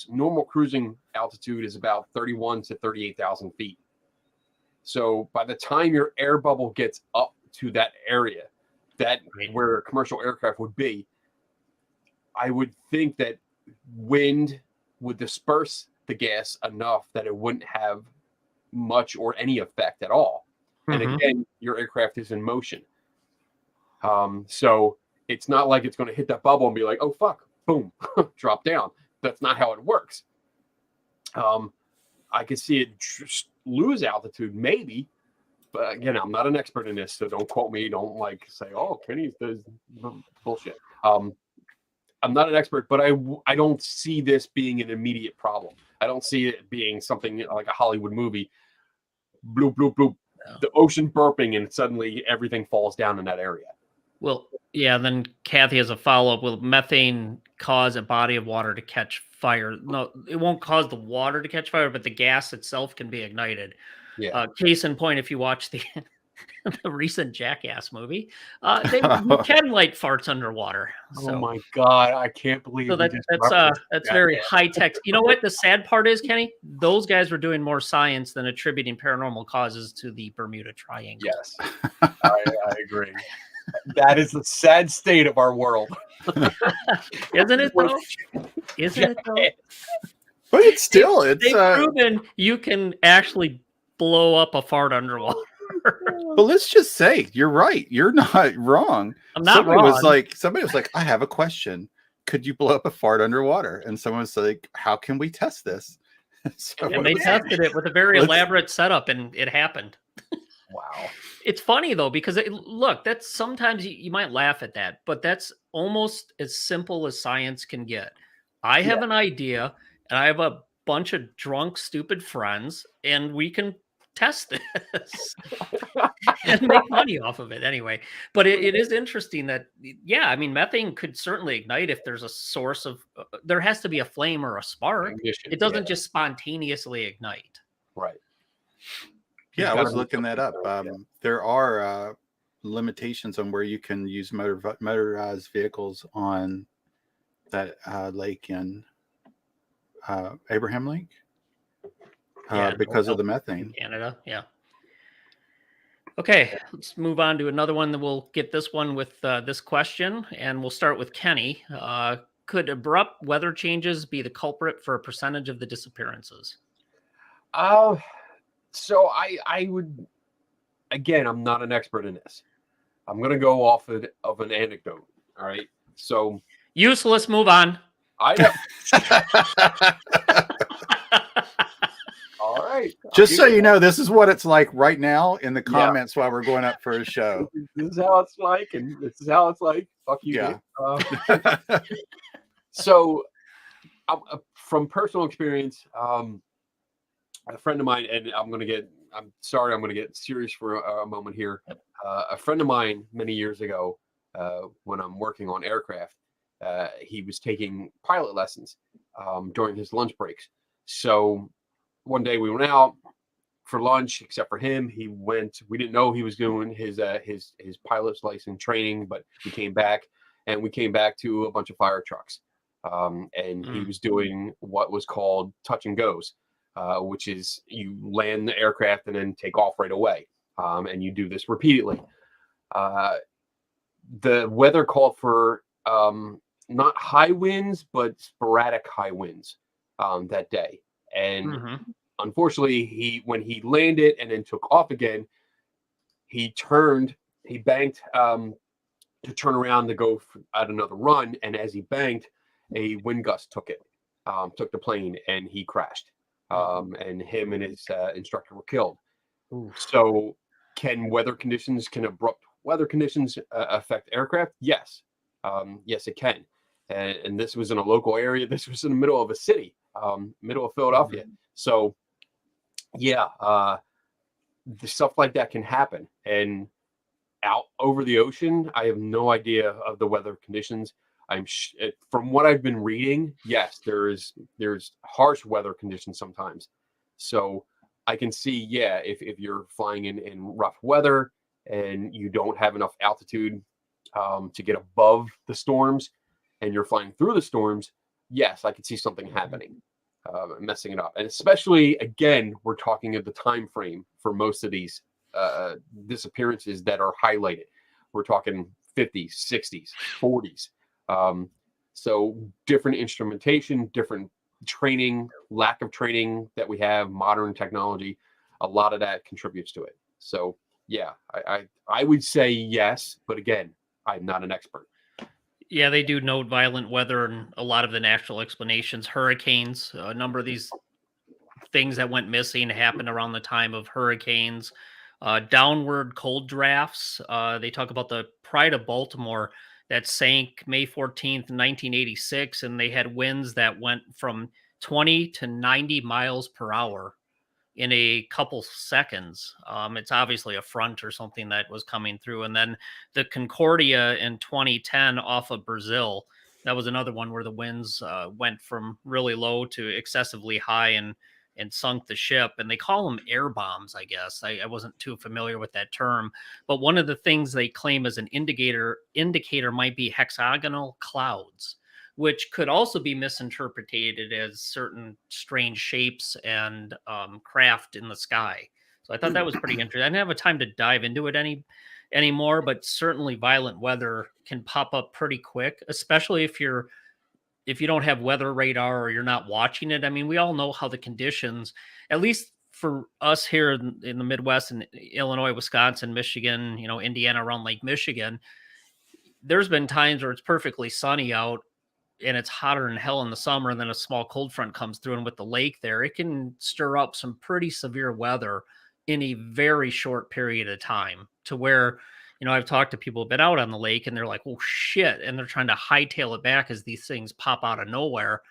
[SPEAKER 4] normal cruising altitude is about 31 to 38,000 feet. So by the time your air bubble gets up to that area, where a commercial aircraft would be, I would think that wind would disperse the gas enough that it wouldn't have much or any effect at all. And again, your aircraft is in motion. So it's not like it's going to hit that bubble and be like, oh, fuck, boom, drop down. That's not how it works. I could see it lose altitude, maybe. But again, I'm not an expert in this, so don't quote me. Don't say, oh, Kenny does bullshit. I'm not an expert, but I don't see this being an immediate problem. I don't see it being something like a Hollywood movie. Bloop, bloop, bloop. No. The ocean burping, and suddenly everything falls down in that area.
[SPEAKER 3] Well, yeah, then Kathy has a follow-up. Will methane cause a body of water to catch fire? No, it won't cause the water to catch fire, but the gas itself can be ignited. Yeah. Case in point, if you watch the recent Jackass movie, you can light farts underwater. So.
[SPEAKER 4] Oh my God, I can't believe
[SPEAKER 3] that's very high tech. You know what the sad part is, Kenny? Those guys were doing more science than attributing paranormal causes to the Bermuda Triangle.
[SPEAKER 4] Yes, I agree. That is the sad state of our world.
[SPEAKER 3] Isn't it though? Isn't it though?
[SPEAKER 2] But it's
[SPEAKER 3] they've proven you can actually blow up a fart underwater.
[SPEAKER 2] But let's just say you're right. You're not wrong.
[SPEAKER 3] I'm not wrong.
[SPEAKER 2] Somebody was like, I have a question. Could you blow up a fart underwater? And someone was like, how can we test this?
[SPEAKER 3] And they tested it with a very elaborate setup, and it happened.
[SPEAKER 4] Wow.
[SPEAKER 3] It's funny though, because look, that's sometimes you might laugh at that, but that's almost as simple as science can get. I have an idea, and I have a bunch of drunk, stupid friends, and we can test this and make money off of it anyway. But it is interesting that, yeah, I mean, methane could certainly ignite if there's a source of, there has to be a flame or a spark. It doesn't just spontaneously ignite.
[SPEAKER 4] Right.
[SPEAKER 2] Yeah, I was looking that up. There are limitations on where you can use motorized vehicles on that lake in Abraham Lake because of the methane.
[SPEAKER 3] Canada, yeah. Okay, let's move on to another one. That we'll get this one with this question, and we'll start with Kenny. Could abrupt weather changes be the culprit for a percentage of the disappearances?
[SPEAKER 4] So I would, again, I'm not an expert in this. I'm going to go off of an anecdote. All right. So
[SPEAKER 3] useless. Move on.
[SPEAKER 4] I know. All right.
[SPEAKER 2] Just so you know, this is what it's like right now in the comments while we're going up for a show.
[SPEAKER 4] This is how it's like, and this is how it's like. Fuck you.
[SPEAKER 2] Yeah.
[SPEAKER 4] So, from personal experience, a friend of mine, and I'm going to get I'm sorry, I'm going to get serious for a moment here. A friend of mine many years ago, when I'm working on aircraft, he was taking pilot lessons during his lunch breaks. So one day we went out for lunch, except for him. We didn't know he was doing his pilot's license training, but we came back to a bunch of fire trucks. And he was doing what was called touch and goes, which is you land the aircraft and then take off right away. And you do this repeatedly. The weather called for not high winds, but sporadic high winds that day. And unfortunately, when he landed and then took off again, he banked to turn around to go at another run. And as he banked, a wind gust took the plane, and he crashed. And him and his instructor were killed. Ooh. So can abrupt weather conditions affect aircraft? Yes. Yes, it can. And this was in a local area. This was in the middle of a city, middle of Philadelphia. So yeah, the stuff like that can happen. And out over the ocean, I have no idea of the weather conditions. From what I've been reading, yes, there's harsh weather conditions sometimes. So I can see, yeah, if you're flying in rough weather and you don't have enough altitude to get above the storms, and you're flying through the storms, yes, I could see something happening, messing it up. And especially, again, we're talking of the time frame for most of these disappearances that are highlighted. We're talking 50s, 60s, 40s. So different instrumentation, different training, lack of training that we have, modern technology, a lot of that contributes to it. So yeah, I would say yes, but again, I'm not an expert.
[SPEAKER 3] Yeah, they do note violent weather and a lot of the natural explanations. Hurricanes, a number of these things that went missing happened around the time of hurricanes. Downward cold drafts. They talk about the Pride of Baltimore that sank May 14th, 1986, and they had winds that went from 20 to 90 miles per hour in a couple seconds. It's obviously a front or something that was coming through. And then the Concordia in 2010 off of Brazil, that was another one where the winds went from really low to excessively high and sunk the ship. And they call them air bombs, I guess. I wasn't too familiar with that term. But one of the things they claim as an indicator might be hexagonal clouds, which could also be misinterpreted as certain strange shapes and craft in the sky. So I thought that was pretty interesting. I didn't have a time to dive into it anymore, but certainly violent weather can pop up pretty quick, especially if you don't have weather radar or you're not watching it. I mean, we all know how the conditions, at least for us here in the Midwest and Illinois, Wisconsin, Michigan, Indiana, around Lake Michigan, there's been times where it's perfectly sunny out and it's hotter than hell in the summer, and then a small cold front comes through, and with the lake there, it can stir up some pretty severe weather in a very short period of time, to where, I've talked to people who've been out on the lake and they're like, oh shit. And they're trying to hightail it back as these things pop out of nowhere.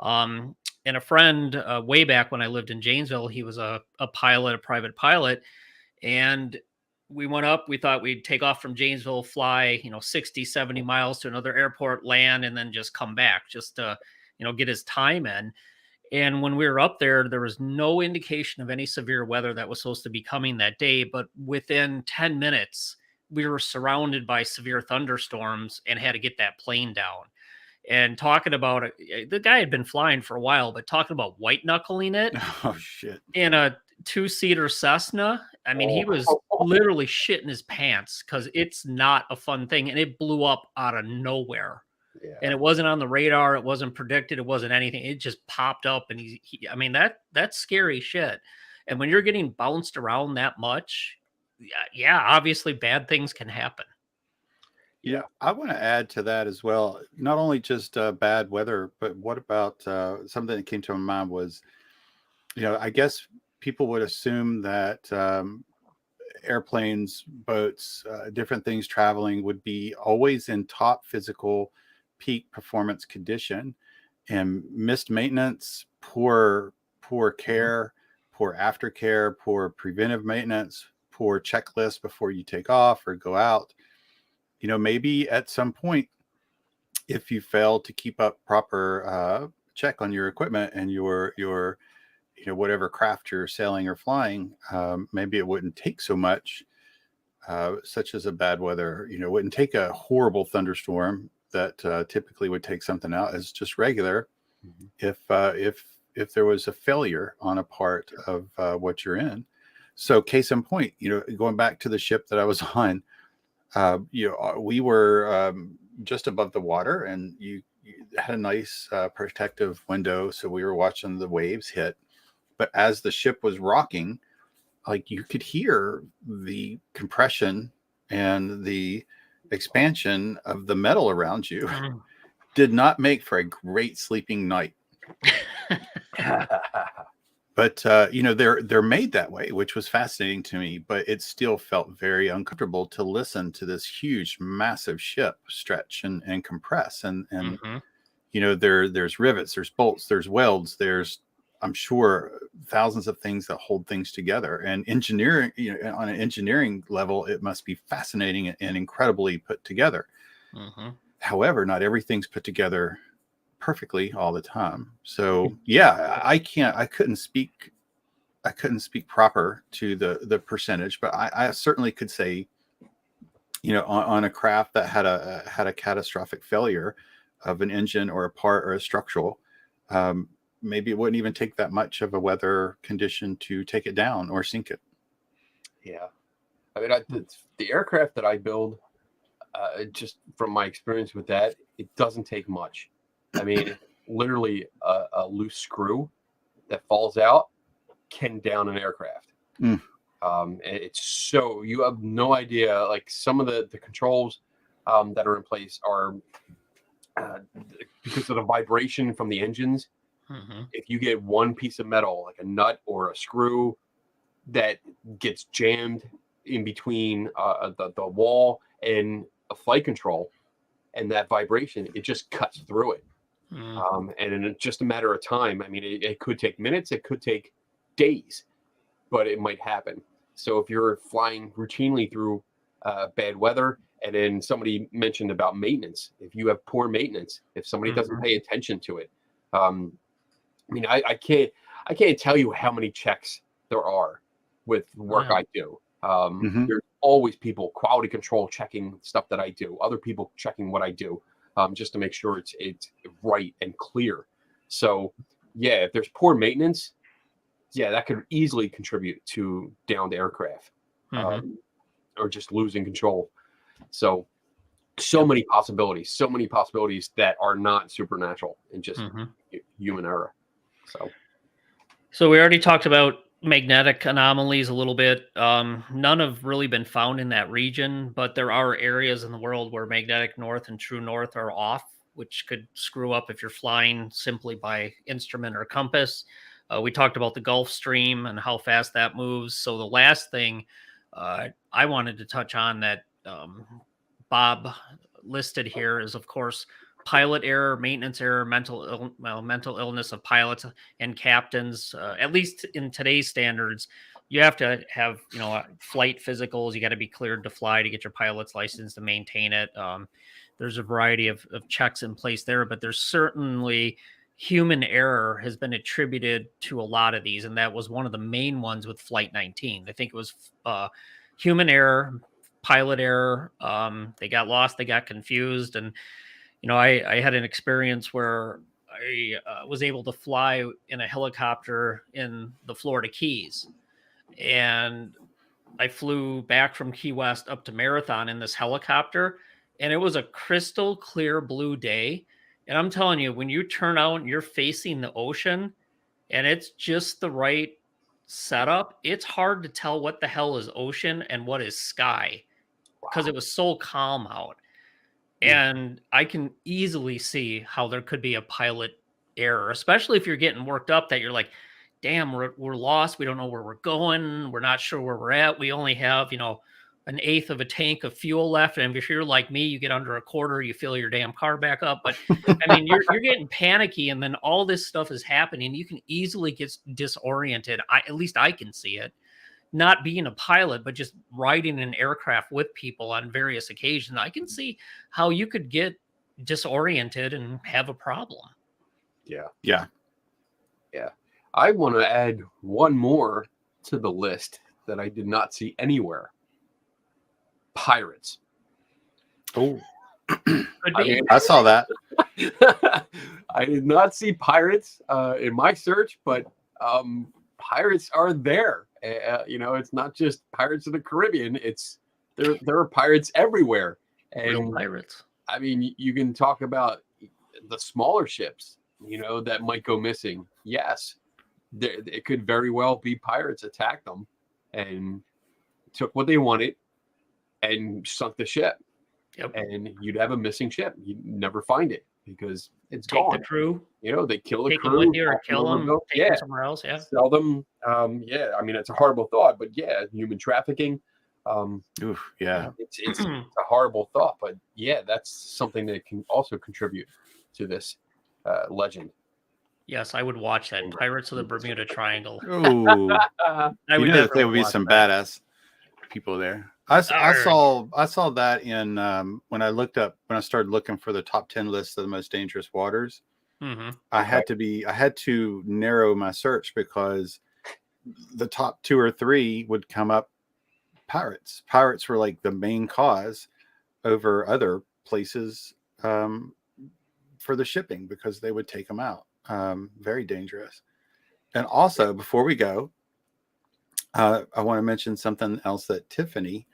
[SPEAKER 3] And a friend way back when I lived in Janesville, he was a private pilot. And we went up, we thought we'd take off from Janesville, fly, 60, 70 miles to another airport, land, and then just come back just to, get his time in. And when we were up there, there was no indication of any severe weather that was supposed to be coming that day. But within 10 minutes, we were surrounded by severe thunderstorms and had to get that plane down. And talking about it, the guy had been flying for a while, but talking about white knuckling it.
[SPEAKER 2] Oh, shit.
[SPEAKER 3] In a 2-seater Cessna. I mean, he was literally shitting his pants because it's not a fun thing. And it blew up out of nowhere. Yeah. And it wasn't on the radar. It wasn't predicted. It wasn't anything. It just popped up. And that's scary shit. And when you're getting bounced around that much, yeah, obviously bad things can happen.
[SPEAKER 2] Yeah, I want to add to that as well. Not only just bad weather, but what about something that came to my mind was, I guess people would assume that airplanes, boats, different things traveling would be always in top physical peak performance condition, and missed maintenance, poor care, poor aftercare, poor preventive maintenance, poor checklist before you take off or go out. You know, maybe at some point, if you fail to keep up proper check on your equipment and your whatever craft you're sailing or flying, maybe it wouldn't take so much, such as a bad weather. You know, it wouldn't take a horrible thunderstorm that typically would take something out as just regular. If there was a failure on a part of what you're in. So case in point, you know, going back to the ship that I was on, we were just above the water, and you had a nice protective window, so we were watching the waves hit. But as the ship was rocking, like, you could hear the compression and the expansion of the metal around you. Did not make for a great sleeping night. But they're made that way, which was fascinating to me. But it still felt very uncomfortable to listen to this huge, massive ship stretch and compress. And there's rivets, there's bolts, there's welds, there's, I'm sure, thousands of things that hold things together. And engineering, on an engineering level, it must be fascinating and incredibly put together. However, not everything's put together perfectly all the time. So yeah, I couldn't speak proper to the percentage, but I certainly could say, on a craft that had a catastrophic failure of an engine or a part or a structural, maybe it wouldn't even take that much of a weather condition to take it down or sink it.
[SPEAKER 4] Yeah. I mean, the aircraft that I build, just from my experience with that, it doesn't take much. I mean, literally a loose screw that falls out can down an aircraft. It's so, you have no idea, like, some of the controls that are in place are because of the vibration from the engines. If you get one piece of metal, like a nut or a screw, that gets jammed in between the wall and a flight control, and that vibration, it just cuts through it. And in just a matter of time, I mean, it could take minutes, it could take days, but it might happen. So if you're flying routinely through bad weather, and then somebody mentioned about maintenance, if you have poor maintenance, if somebody doesn't pay attention to it, I mean, I can't tell you how many checks there are with work I do. There's always people, quality control, checking stuff that I do, other people checking what I do, just to make sure it's right and clear. So yeah, if there's poor maintenance, yeah, that could easily contribute to downed aircraft, or just losing control. So many possibilities that are not supernatural and just human error. So
[SPEAKER 3] we already talked about magnetic anomalies a little bit. None have really been found in that region, but there are areas in the world where magnetic north and true north are off, which could screw up if you're flying simply by instrument or compass. We talked about the Gulf Stream and how fast that moves. So the last thing I wanted to touch on that Bob listed here is, of course, pilot error, maintenance error, mental illness of pilots and captains. At least in today's standards, you have to have flight physicals. You got to be cleared to fly to get your pilot's license to maintain it. There's a variety of checks in place there, but there's certainly human error has been attributed to a lot of these, and that was one of the main ones with Flight 19. I think it was human error, pilot error. They got lost, they got confused, and I had an experience where I was able to fly in a helicopter in the Florida Keys, and I flew back from Key West up to Marathon in this helicopter, and it was a crystal clear blue day. And I'm telling you, when you turn out and you're facing the ocean and it's just the right setup, it's hard to tell what the hell is ocean and what is sky, because it was so calm out. And I can easily see how there could be a pilot error, especially if you're getting worked up that you're like, damn, we're lost. We don't know where we're going. We're not sure where we're at. We only have, an eighth of a tank of fuel left, and if you're like me, you get under a quarter, you fill your damn car back up. But I mean, you're getting panicky, and then all this stuff is happening. You can easily get disoriented. At least I can see it. Not being a pilot, but just riding an aircraft with people on various occasions, I can see how you could get disoriented and have a problem.
[SPEAKER 2] Yeah.
[SPEAKER 4] I want to add one more to the list that I did not see anywhere. Pirates.
[SPEAKER 2] Oh,
[SPEAKER 3] Could
[SPEAKER 4] I
[SPEAKER 3] be.
[SPEAKER 4] mean,
[SPEAKER 2] I saw that.
[SPEAKER 4] I did not see pirates in my search, but pirates are there. It's not just Pirates of the Caribbean. There are pirates everywhere.
[SPEAKER 3] Real
[SPEAKER 4] And
[SPEAKER 3] pirates.
[SPEAKER 4] I mean, you can talk about the smaller ships, that might go missing. Yes, it could very well be pirates attacked them and took what they wanted and sunk the ship.
[SPEAKER 3] Yep.
[SPEAKER 4] And you'd have a missing ship. You'd never find it because it's
[SPEAKER 3] Take
[SPEAKER 4] gone.
[SPEAKER 3] the crew.
[SPEAKER 4] They kill the
[SPEAKER 3] Take them
[SPEAKER 4] crew,
[SPEAKER 3] with you or kill them. Take them somewhere else. Yeah.
[SPEAKER 4] sell them. I mean, it's a horrible thought, but yeah, human trafficking.
[SPEAKER 2] Oof, yeah.
[SPEAKER 4] It's a horrible thought, but yeah, that's something that can also contribute to this legend.
[SPEAKER 3] Yes, I would watch that. Pirates of the Bermuda Triangle.
[SPEAKER 2] Ooh,
[SPEAKER 3] I
[SPEAKER 2] you
[SPEAKER 3] would
[SPEAKER 2] know that there would
[SPEAKER 3] definitely
[SPEAKER 2] be
[SPEAKER 3] watch
[SPEAKER 2] some
[SPEAKER 3] that.
[SPEAKER 2] badass people there. I saw that in when I started looking for the top 10 lists of the most dangerous waters.
[SPEAKER 3] Mhm.
[SPEAKER 2] I had to narrow my search because the top 2 or 3 would come up pirates. Pirates were like the main cause over other places for the shipping because they would take them out. Very dangerous. And also, before we go, I want to mention something else that Tiffany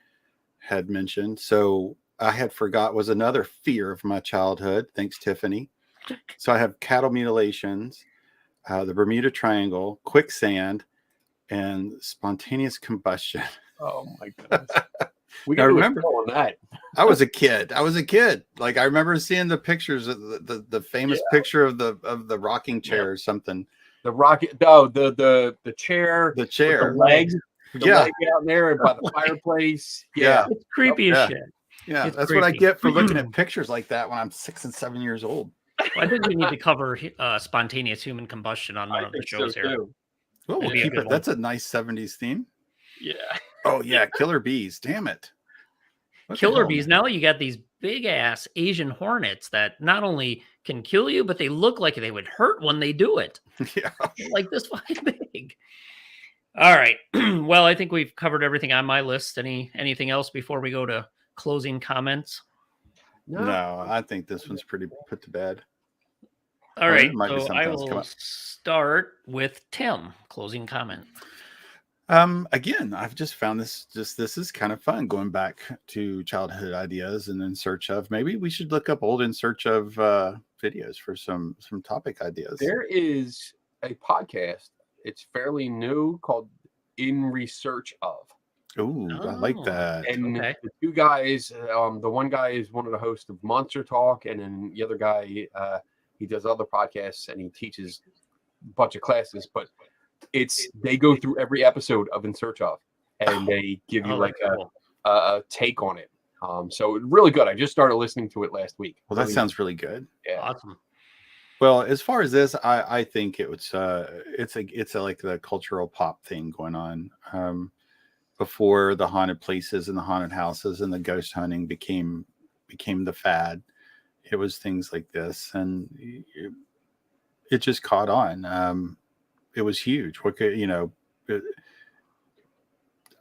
[SPEAKER 2] had mentioned. So I had forgot was another fear of my childhood. Thanks, Tiffany. So I have cattle mutilations, the Bermuda Triangle, quicksand, and spontaneous combustion.
[SPEAKER 4] Oh my goodness. We
[SPEAKER 2] I
[SPEAKER 4] got to
[SPEAKER 2] remember
[SPEAKER 4] remember on that.
[SPEAKER 2] I was a kid. Like I remember seeing the pictures of the famous picture of the rocking chair or something.
[SPEAKER 4] The rocket, no, the chair,
[SPEAKER 2] The chair,
[SPEAKER 4] with the leg,
[SPEAKER 2] yeah,
[SPEAKER 4] leg out there by the fireplace.
[SPEAKER 2] Yeah.
[SPEAKER 3] It's creepy as shit.
[SPEAKER 2] yeah.
[SPEAKER 3] It's
[SPEAKER 2] That's what I
[SPEAKER 3] creepy.
[SPEAKER 2] get for looking at pictures like that when I'm 6 and 7 years old.
[SPEAKER 3] Well, I think we need to cover spontaneous human combustion on one
[SPEAKER 4] I
[SPEAKER 3] of the
[SPEAKER 4] think so
[SPEAKER 3] shows here.
[SPEAKER 4] too.
[SPEAKER 2] Well, we'll
[SPEAKER 3] That'd be a
[SPEAKER 2] keep
[SPEAKER 3] good
[SPEAKER 2] it. That's a nice 70s theme.
[SPEAKER 4] Yeah.
[SPEAKER 2] Oh yeah, killer bees. Damn it. What the
[SPEAKER 3] Killer
[SPEAKER 2] hell,
[SPEAKER 3] bees.
[SPEAKER 2] man?
[SPEAKER 3] Now you got these big ass Asian hornets that not only can kill you, but they look like they would hurt when they do it.
[SPEAKER 2] Yeah.
[SPEAKER 3] They're like this fucking big. All right. Well, I think we've covered everything on my list. Anything else before we go to closing comments?
[SPEAKER 2] No, I think this one's pretty put to bed.
[SPEAKER 3] All
[SPEAKER 2] Well, there
[SPEAKER 3] right.
[SPEAKER 2] might be
[SPEAKER 3] So
[SPEAKER 2] something
[SPEAKER 3] I
[SPEAKER 2] else come
[SPEAKER 3] will
[SPEAKER 2] up.
[SPEAKER 3] start with Tim. Closing comment.
[SPEAKER 2] Again, I've just found this is kind of fun going back to childhood ideas and in search of maybe we should look up old in search of videos for some topic ideas.
[SPEAKER 4] There is a podcast. It's fairly new called In Research Of.
[SPEAKER 2] Ooh, I like
[SPEAKER 3] Oh,
[SPEAKER 2] that.
[SPEAKER 4] And
[SPEAKER 3] Okay.
[SPEAKER 4] the two guys, the one guy is one of the hosts of Monster Talk, and then the other guy, he does other podcasts and he teaches a bunch of classes. But they go through every episode of In Search Of, and they give you like
[SPEAKER 3] that's cool.
[SPEAKER 4] a take on it. So really good. I just started listening to it last week.
[SPEAKER 2] Well, that
[SPEAKER 4] Really
[SPEAKER 2] sounds really good.
[SPEAKER 4] good. Yeah.
[SPEAKER 3] Awesome.
[SPEAKER 2] Well, as far as this, I think it's like the cultural pop thing going on. Before the haunted places and the haunted houses and the ghost hunting became the fad, it was things like this, and it just caught on. It was huge.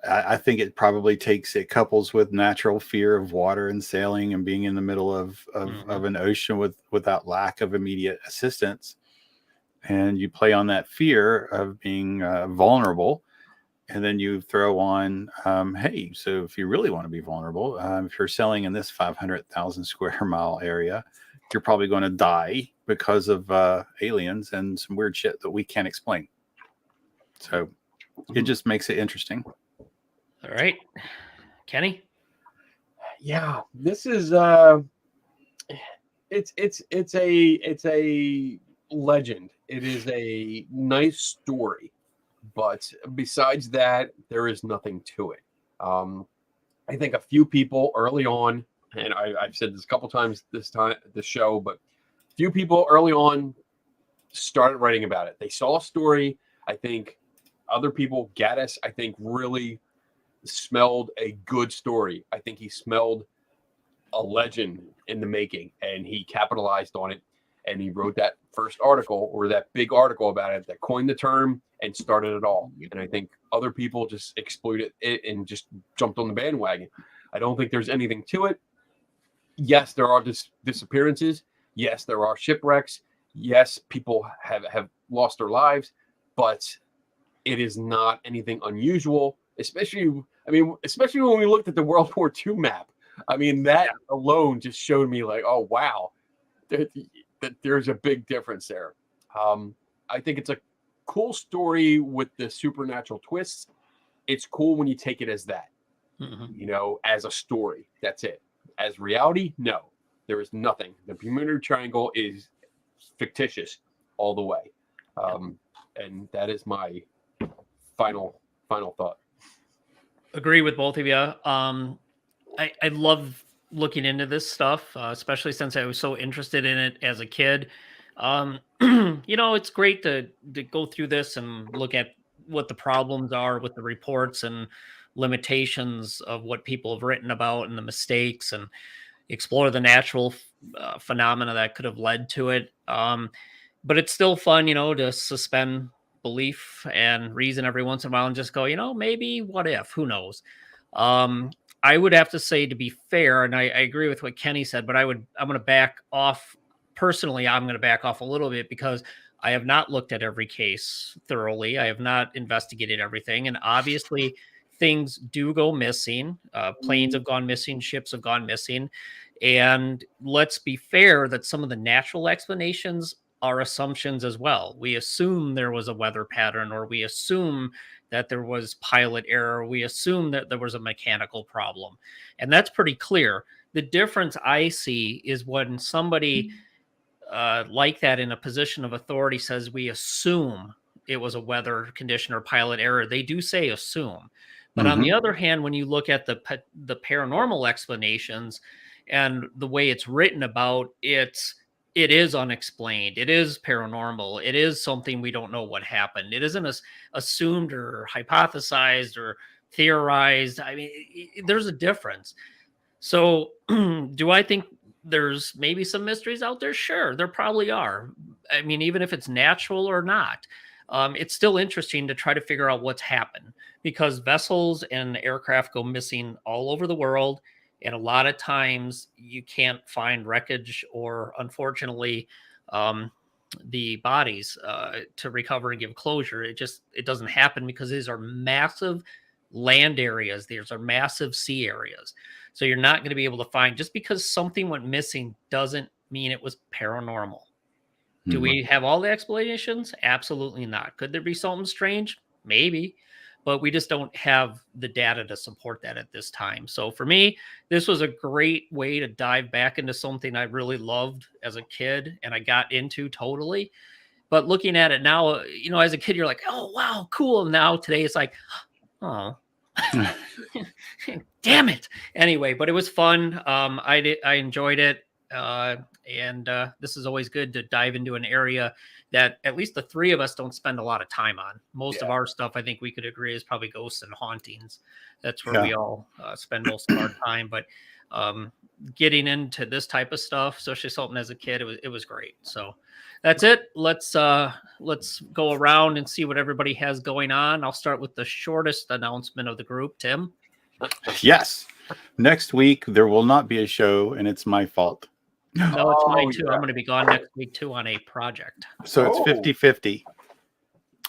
[SPEAKER 2] I think it probably it couples with natural fear of water and sailing and being in the middle of an ocean without lack of immediate assistance. And you play on that fear of being vulnerable. And then you throw on, hey, so if you really want to be vulnerable, if you're sailing in this 500,000 square mile area, you're probably going to die because of aliens and some weird shit that we can't explain. So it just makes it interesting.
[SPEAKER 3] All right. Kenny?
[SPEAKER 4] Yeah, this is it's a legend. It is a nice story, but besides that, there is nothing to it. I think a few people early on, and I've said this a couple times this show, but few people early on started writing about it. They saw a story. I think other people, Gaddis, I think really smelled a good story. I think he smelled a legend in the making, and he capitalized on it. And he wrote that first article, or that big article about it, that coined the term and started it all. And I think other people just exploited it and just jumped on the bandwagon. I don't think there's anything to it. Yes, there are disappearances. Yes, there are shipwrecks. Yes, people have lost their lives, but it is not anything unusual, especially when we looked at the World War II map. I mean, that alone just showed me like, oh, wow, that there's a big difference there. I think it's a cool story with the supernatural twists. It's cool when you take it as that, as a story. That's it. As reality, no, there is nothing. The Bermuda Triangle is fictitious all the way. And that is my final thought.
[SPEAKER 3] Agree with both of you. I love looking into this stuff, especially since I was so interested in it as a kid. It's great to go through this and look at what the problems are with the reports and limitations of what people have written about and the mistakes, and explore the natural phenomena that could have led to it. But it's still fun, to suspend belief and reason every once in a while and just go, maybe what if, who knows? I would have to say, to be fair, and I agree with what Kenny said, but I'm going to back off. Personally, I'm going to back off a little bit because I have not looked at every case thoroughly. I have not investigated everything. And obviously, things do go missing. Planes have gone missing, ships have gone missing. And let's be fair that some of the natural explanations are assumptions as well. We assume there was a weather pattern, or we assume that there was pilot error. We assume that there was a mechanical problem. And that's pretty clear. The difference I see is when somebody like that in a position of authority says, we assume it was a weather condition or pilot error. They do say assume. But on the other hand, when you look at the paranormal explanations and the way it's written about, it is unexplained. It is paranormal. It is something we don't know what happened. It isn't assumed or hypothesized or theorized. I mean, there's a difference. So do I think there's maybe some mysteries out there? Sure, there probably are. I mean, even if it's natural or not, it's still interesting to try to figure out what's happened, because vessels and aircraft go missing all over the world. And a lot of times you can't find wreckage or, unfortunately, the bodies to recover and give closure. It doesn't happen because these are massive land areas. These are massive sea areas. So you're not going to be able to find, just because something went missing doesn't mean it was paranormal. Do we have all the explanations? Absolutely not. Could there be something strange? Maybe. But we just don't have the data to support that at this time. So for me, this was a great way to dive back into something I really loved as a kid and I got into totally. But looking at it now, as a kid, you're like, oh, wow, cool. And now today it's like, oh, damn it. Anyway, but it was fun. I enjoyed it. And this is always good to dive into an area that at least the three of us don't spend a lot of time on. Most of our stuff, I think we could agree, is probably ghosts and hauntings. That's where we all spend most of our time. But getting into this type of stuff, especially something as a kid, it was great. So that's it. Let's go around and see what everybody has going on. I'll start with the shortest announcement of the group. Tim?
[SPEAKER 2] Yes. Next week, there will not be a show, and it's my fault.
[SPEAKER 3] No, it's mine too. I'm going to be gone next week too on a project.
[SPEAKER 2] So it's 50-50.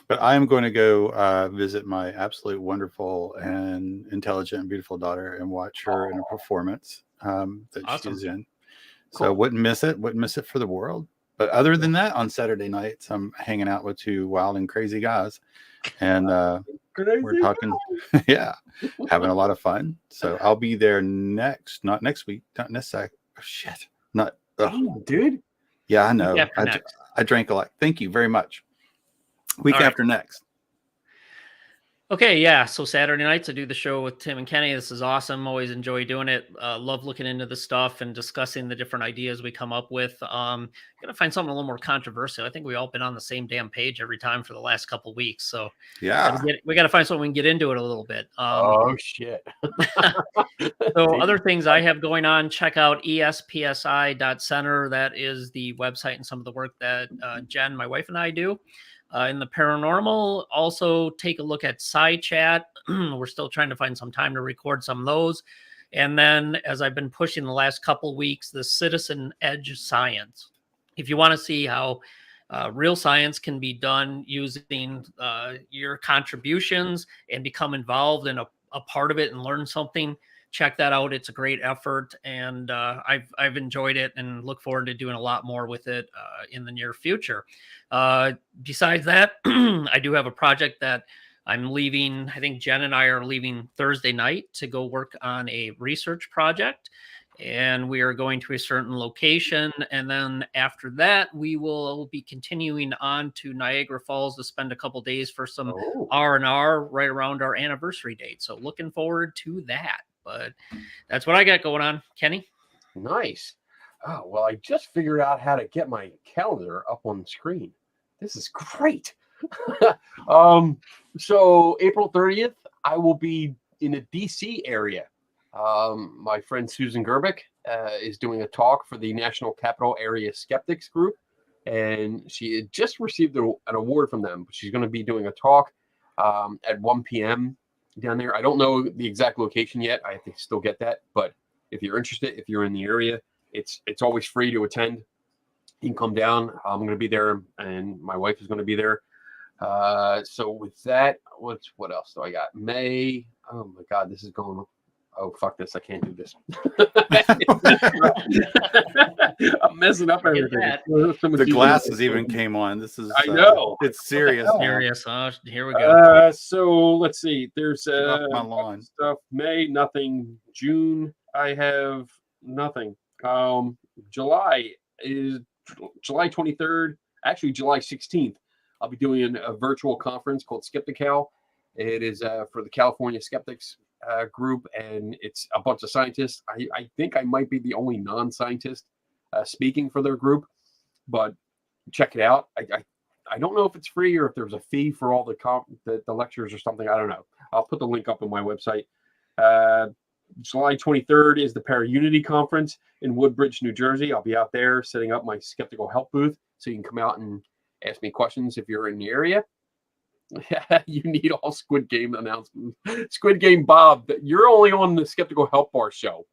[SPEAKER 2] But I am going to go visit my absolute wonderful and intelligent and beautiful daughter and watch her in a performance that she's in. So wouldn't miss it. Wouldn't miss it for the world. But other than that, on Saturday nights, I'm hanging out with two wild and crazy guys. And we're talking, having a lot of fun. So I'll be there not next week, not next Saturday. Oh, shit. Not,
[SPEAKER 4] dude.
[SPEAKER 2] Yeah, I know. I drank a lot. Thank you very much. Week after next.
[SPEAKER 3] Okay, yeah. So Saturday nights I do the show with Tim and Kenny. This is awesome. Always enjoy doing it. Love looking into the stuff and discussing the different ideas we come up with. Gonna find something a little more controversial. I think we all been on the same damn page every time for the last couple weeks. So
[SPEAKER 2] Yeah.
[SPEAKER 3] we gotta find something we can get into it a little bit.
[SPEAKER 4] Oh shit.
[SPEAKER 3] So other things I have going on, check out espsi.center. That is the website and some of the work that Jen, my wife, and I do. In the paranormal, also take a look at SciChat. We're still trying to find some time to record some of those. And then, as I've been pushing the last couple weeks, the Citizen Edge Science. If you want to see how real science can be done using your contributions and become involved in a part of it and learn something, check that out. It's a great effort, and I've enjoyed it and look forward to doing a lot more with it in the near future. Besides that, I do have a project that I'm leaving. I think Jen and I are leaving Thursday night to go work on a research project, and we are going to a certain location. And then after that, we will be continuing on to Niagara Falls to spend a couple days for some R&R right around our anniversary date. So looking forward to that. But that's what I got going on. Kenny?
[SPEAKER 4] Nice. Oh, well, I just figured out how to get my calendar up on the screen. This is great. So April 30th, I will be in the DC area. My friend Susan Gerbic is doing a talk for the National Capital Area Skeptics Group, and she had just received an award from them. She's going to be doing a talk at 1 p.m. down there. I don't know the exact location yet. I have to still get that, but if you're interested, if you're in the area, it's always free to attend. You can come down. I'm going to be there, and my wife is going to be there. So with that, what else do I got? May. Oh my God, this is going. Oh fuck this! I can't do this. I'm messing up everything.
[SPEAKER 2] The glasses even came on. This is.
[SPEAKER 4] I know.
[SPEAKER 2] It's serious.
[SPEAKER 3] Serious. Here we go.
[SPEAKER 4] So let's see. There's
[SPEAKER 2] my lawn
[SPEAKER 4] stuff. May, nothing. June, I have nothing. July is July 23rd. Actually, July 16th. I'll be doing a virtual conference called Skeptical. It is for the California Skeptics group, and it's a bunch of scientists. I think I might be the only non-scientist speaking for their group, but check it out. I don't know if it's free or if there's a fee for all the lectures or something. I don't know. I'll put the link up on my website. July 23rd is the Para-Unity Conference in Woodbridge, New Jersey. I'll be out there setting up my Skeptical Help booth, so you can come out and ask me questions if you're in the area. You need all Squid Game announcements. Squid Game Bob, you're only on the Skeptical Help Bar show.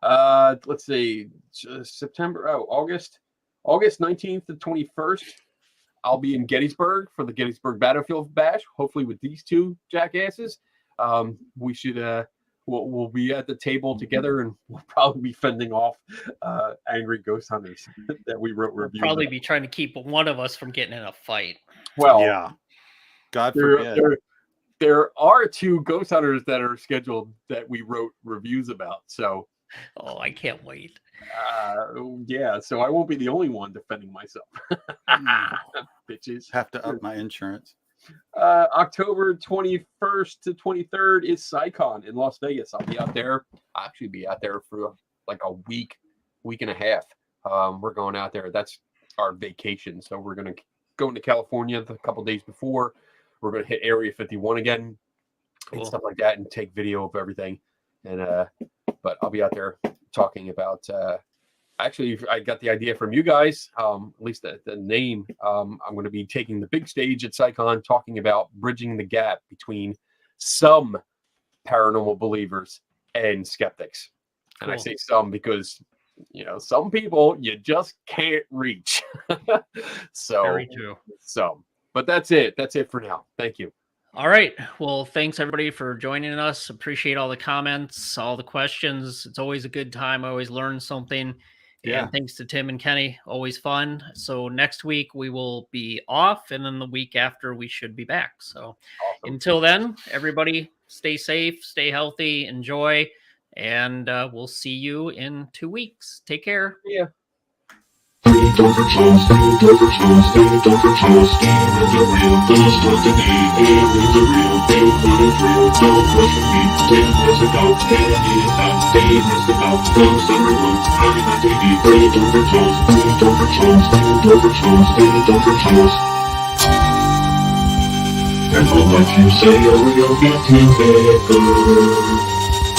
[SPEAKER 4] Let's see, August 19th to 21st. I'll be in Gettysburg for the Gettysburg Battlefield Bash, hopefully with these two jackasses. We should we'll be at the table together, and we'll probably be fending off angry ghost hunters that we wrote reviews.
[SPEAKER 3] Probably be trying to keep one of us from getting in a fight.
[SPEAKER 4] Well,
[SPEAKER 2] yeah. God forbid.
[SPEAKER 4] There are two ghost hunters that are scheduled that we wrote reviews about. So,
[SPEAKER 3] oh, I can't wait.
[SPEAKER 4] Yeah, so I won't be the only one defending myself. Bitches.
[SPEAKER 2] Have to up my insurance.
[SPEAKER 4] October 21st to 23rd is SciCon in Las Vegas. I'll be out there. I'll actually be out there for like a week and a half. We're going out there. That's our vacation. So we're going to go into California a couple days before. We're going to hit Area 51 again and stuff like that, and take video of everything. And but I'll be out there talking about. Actually, I got the idea from you guys, at least the name. I'm going to be taking the big stage at SciCon, talking about bridging the gap between some paranormal believers and skeptics. Cool. And I say some because, some people you just can't reach. So,
[SPEAKER 3] very true.
[SPEAKER 4] But that's it. That's it for now. Thank you.
[SPEAKER 3] All right. Well, thanks everybody for joining us. Appreciate all the comments, all the questions. It's always a good time. I always learn something. Yeah. And thanks to Tim and Kenny, always fun. So next week we will be off, and then the week after we should be back. So Until then, everybody stay safe, stay healthy, enjoy, and we'll see you in 2 weeks. Take care.
[SPEAKER 4] Yeah.
[SPEAKER 1] don't for chance, don't for chance, don't for chance. Game in the real, don't start the game. Game in the real, game when it's real. Don't rush with me, take a risk about. Take a need out, take a risk about. Don't send me one, I'm not TV. Don't for chance, don't for chance, don't for chance, don't for chance. And all what you say, oh, you'll get better.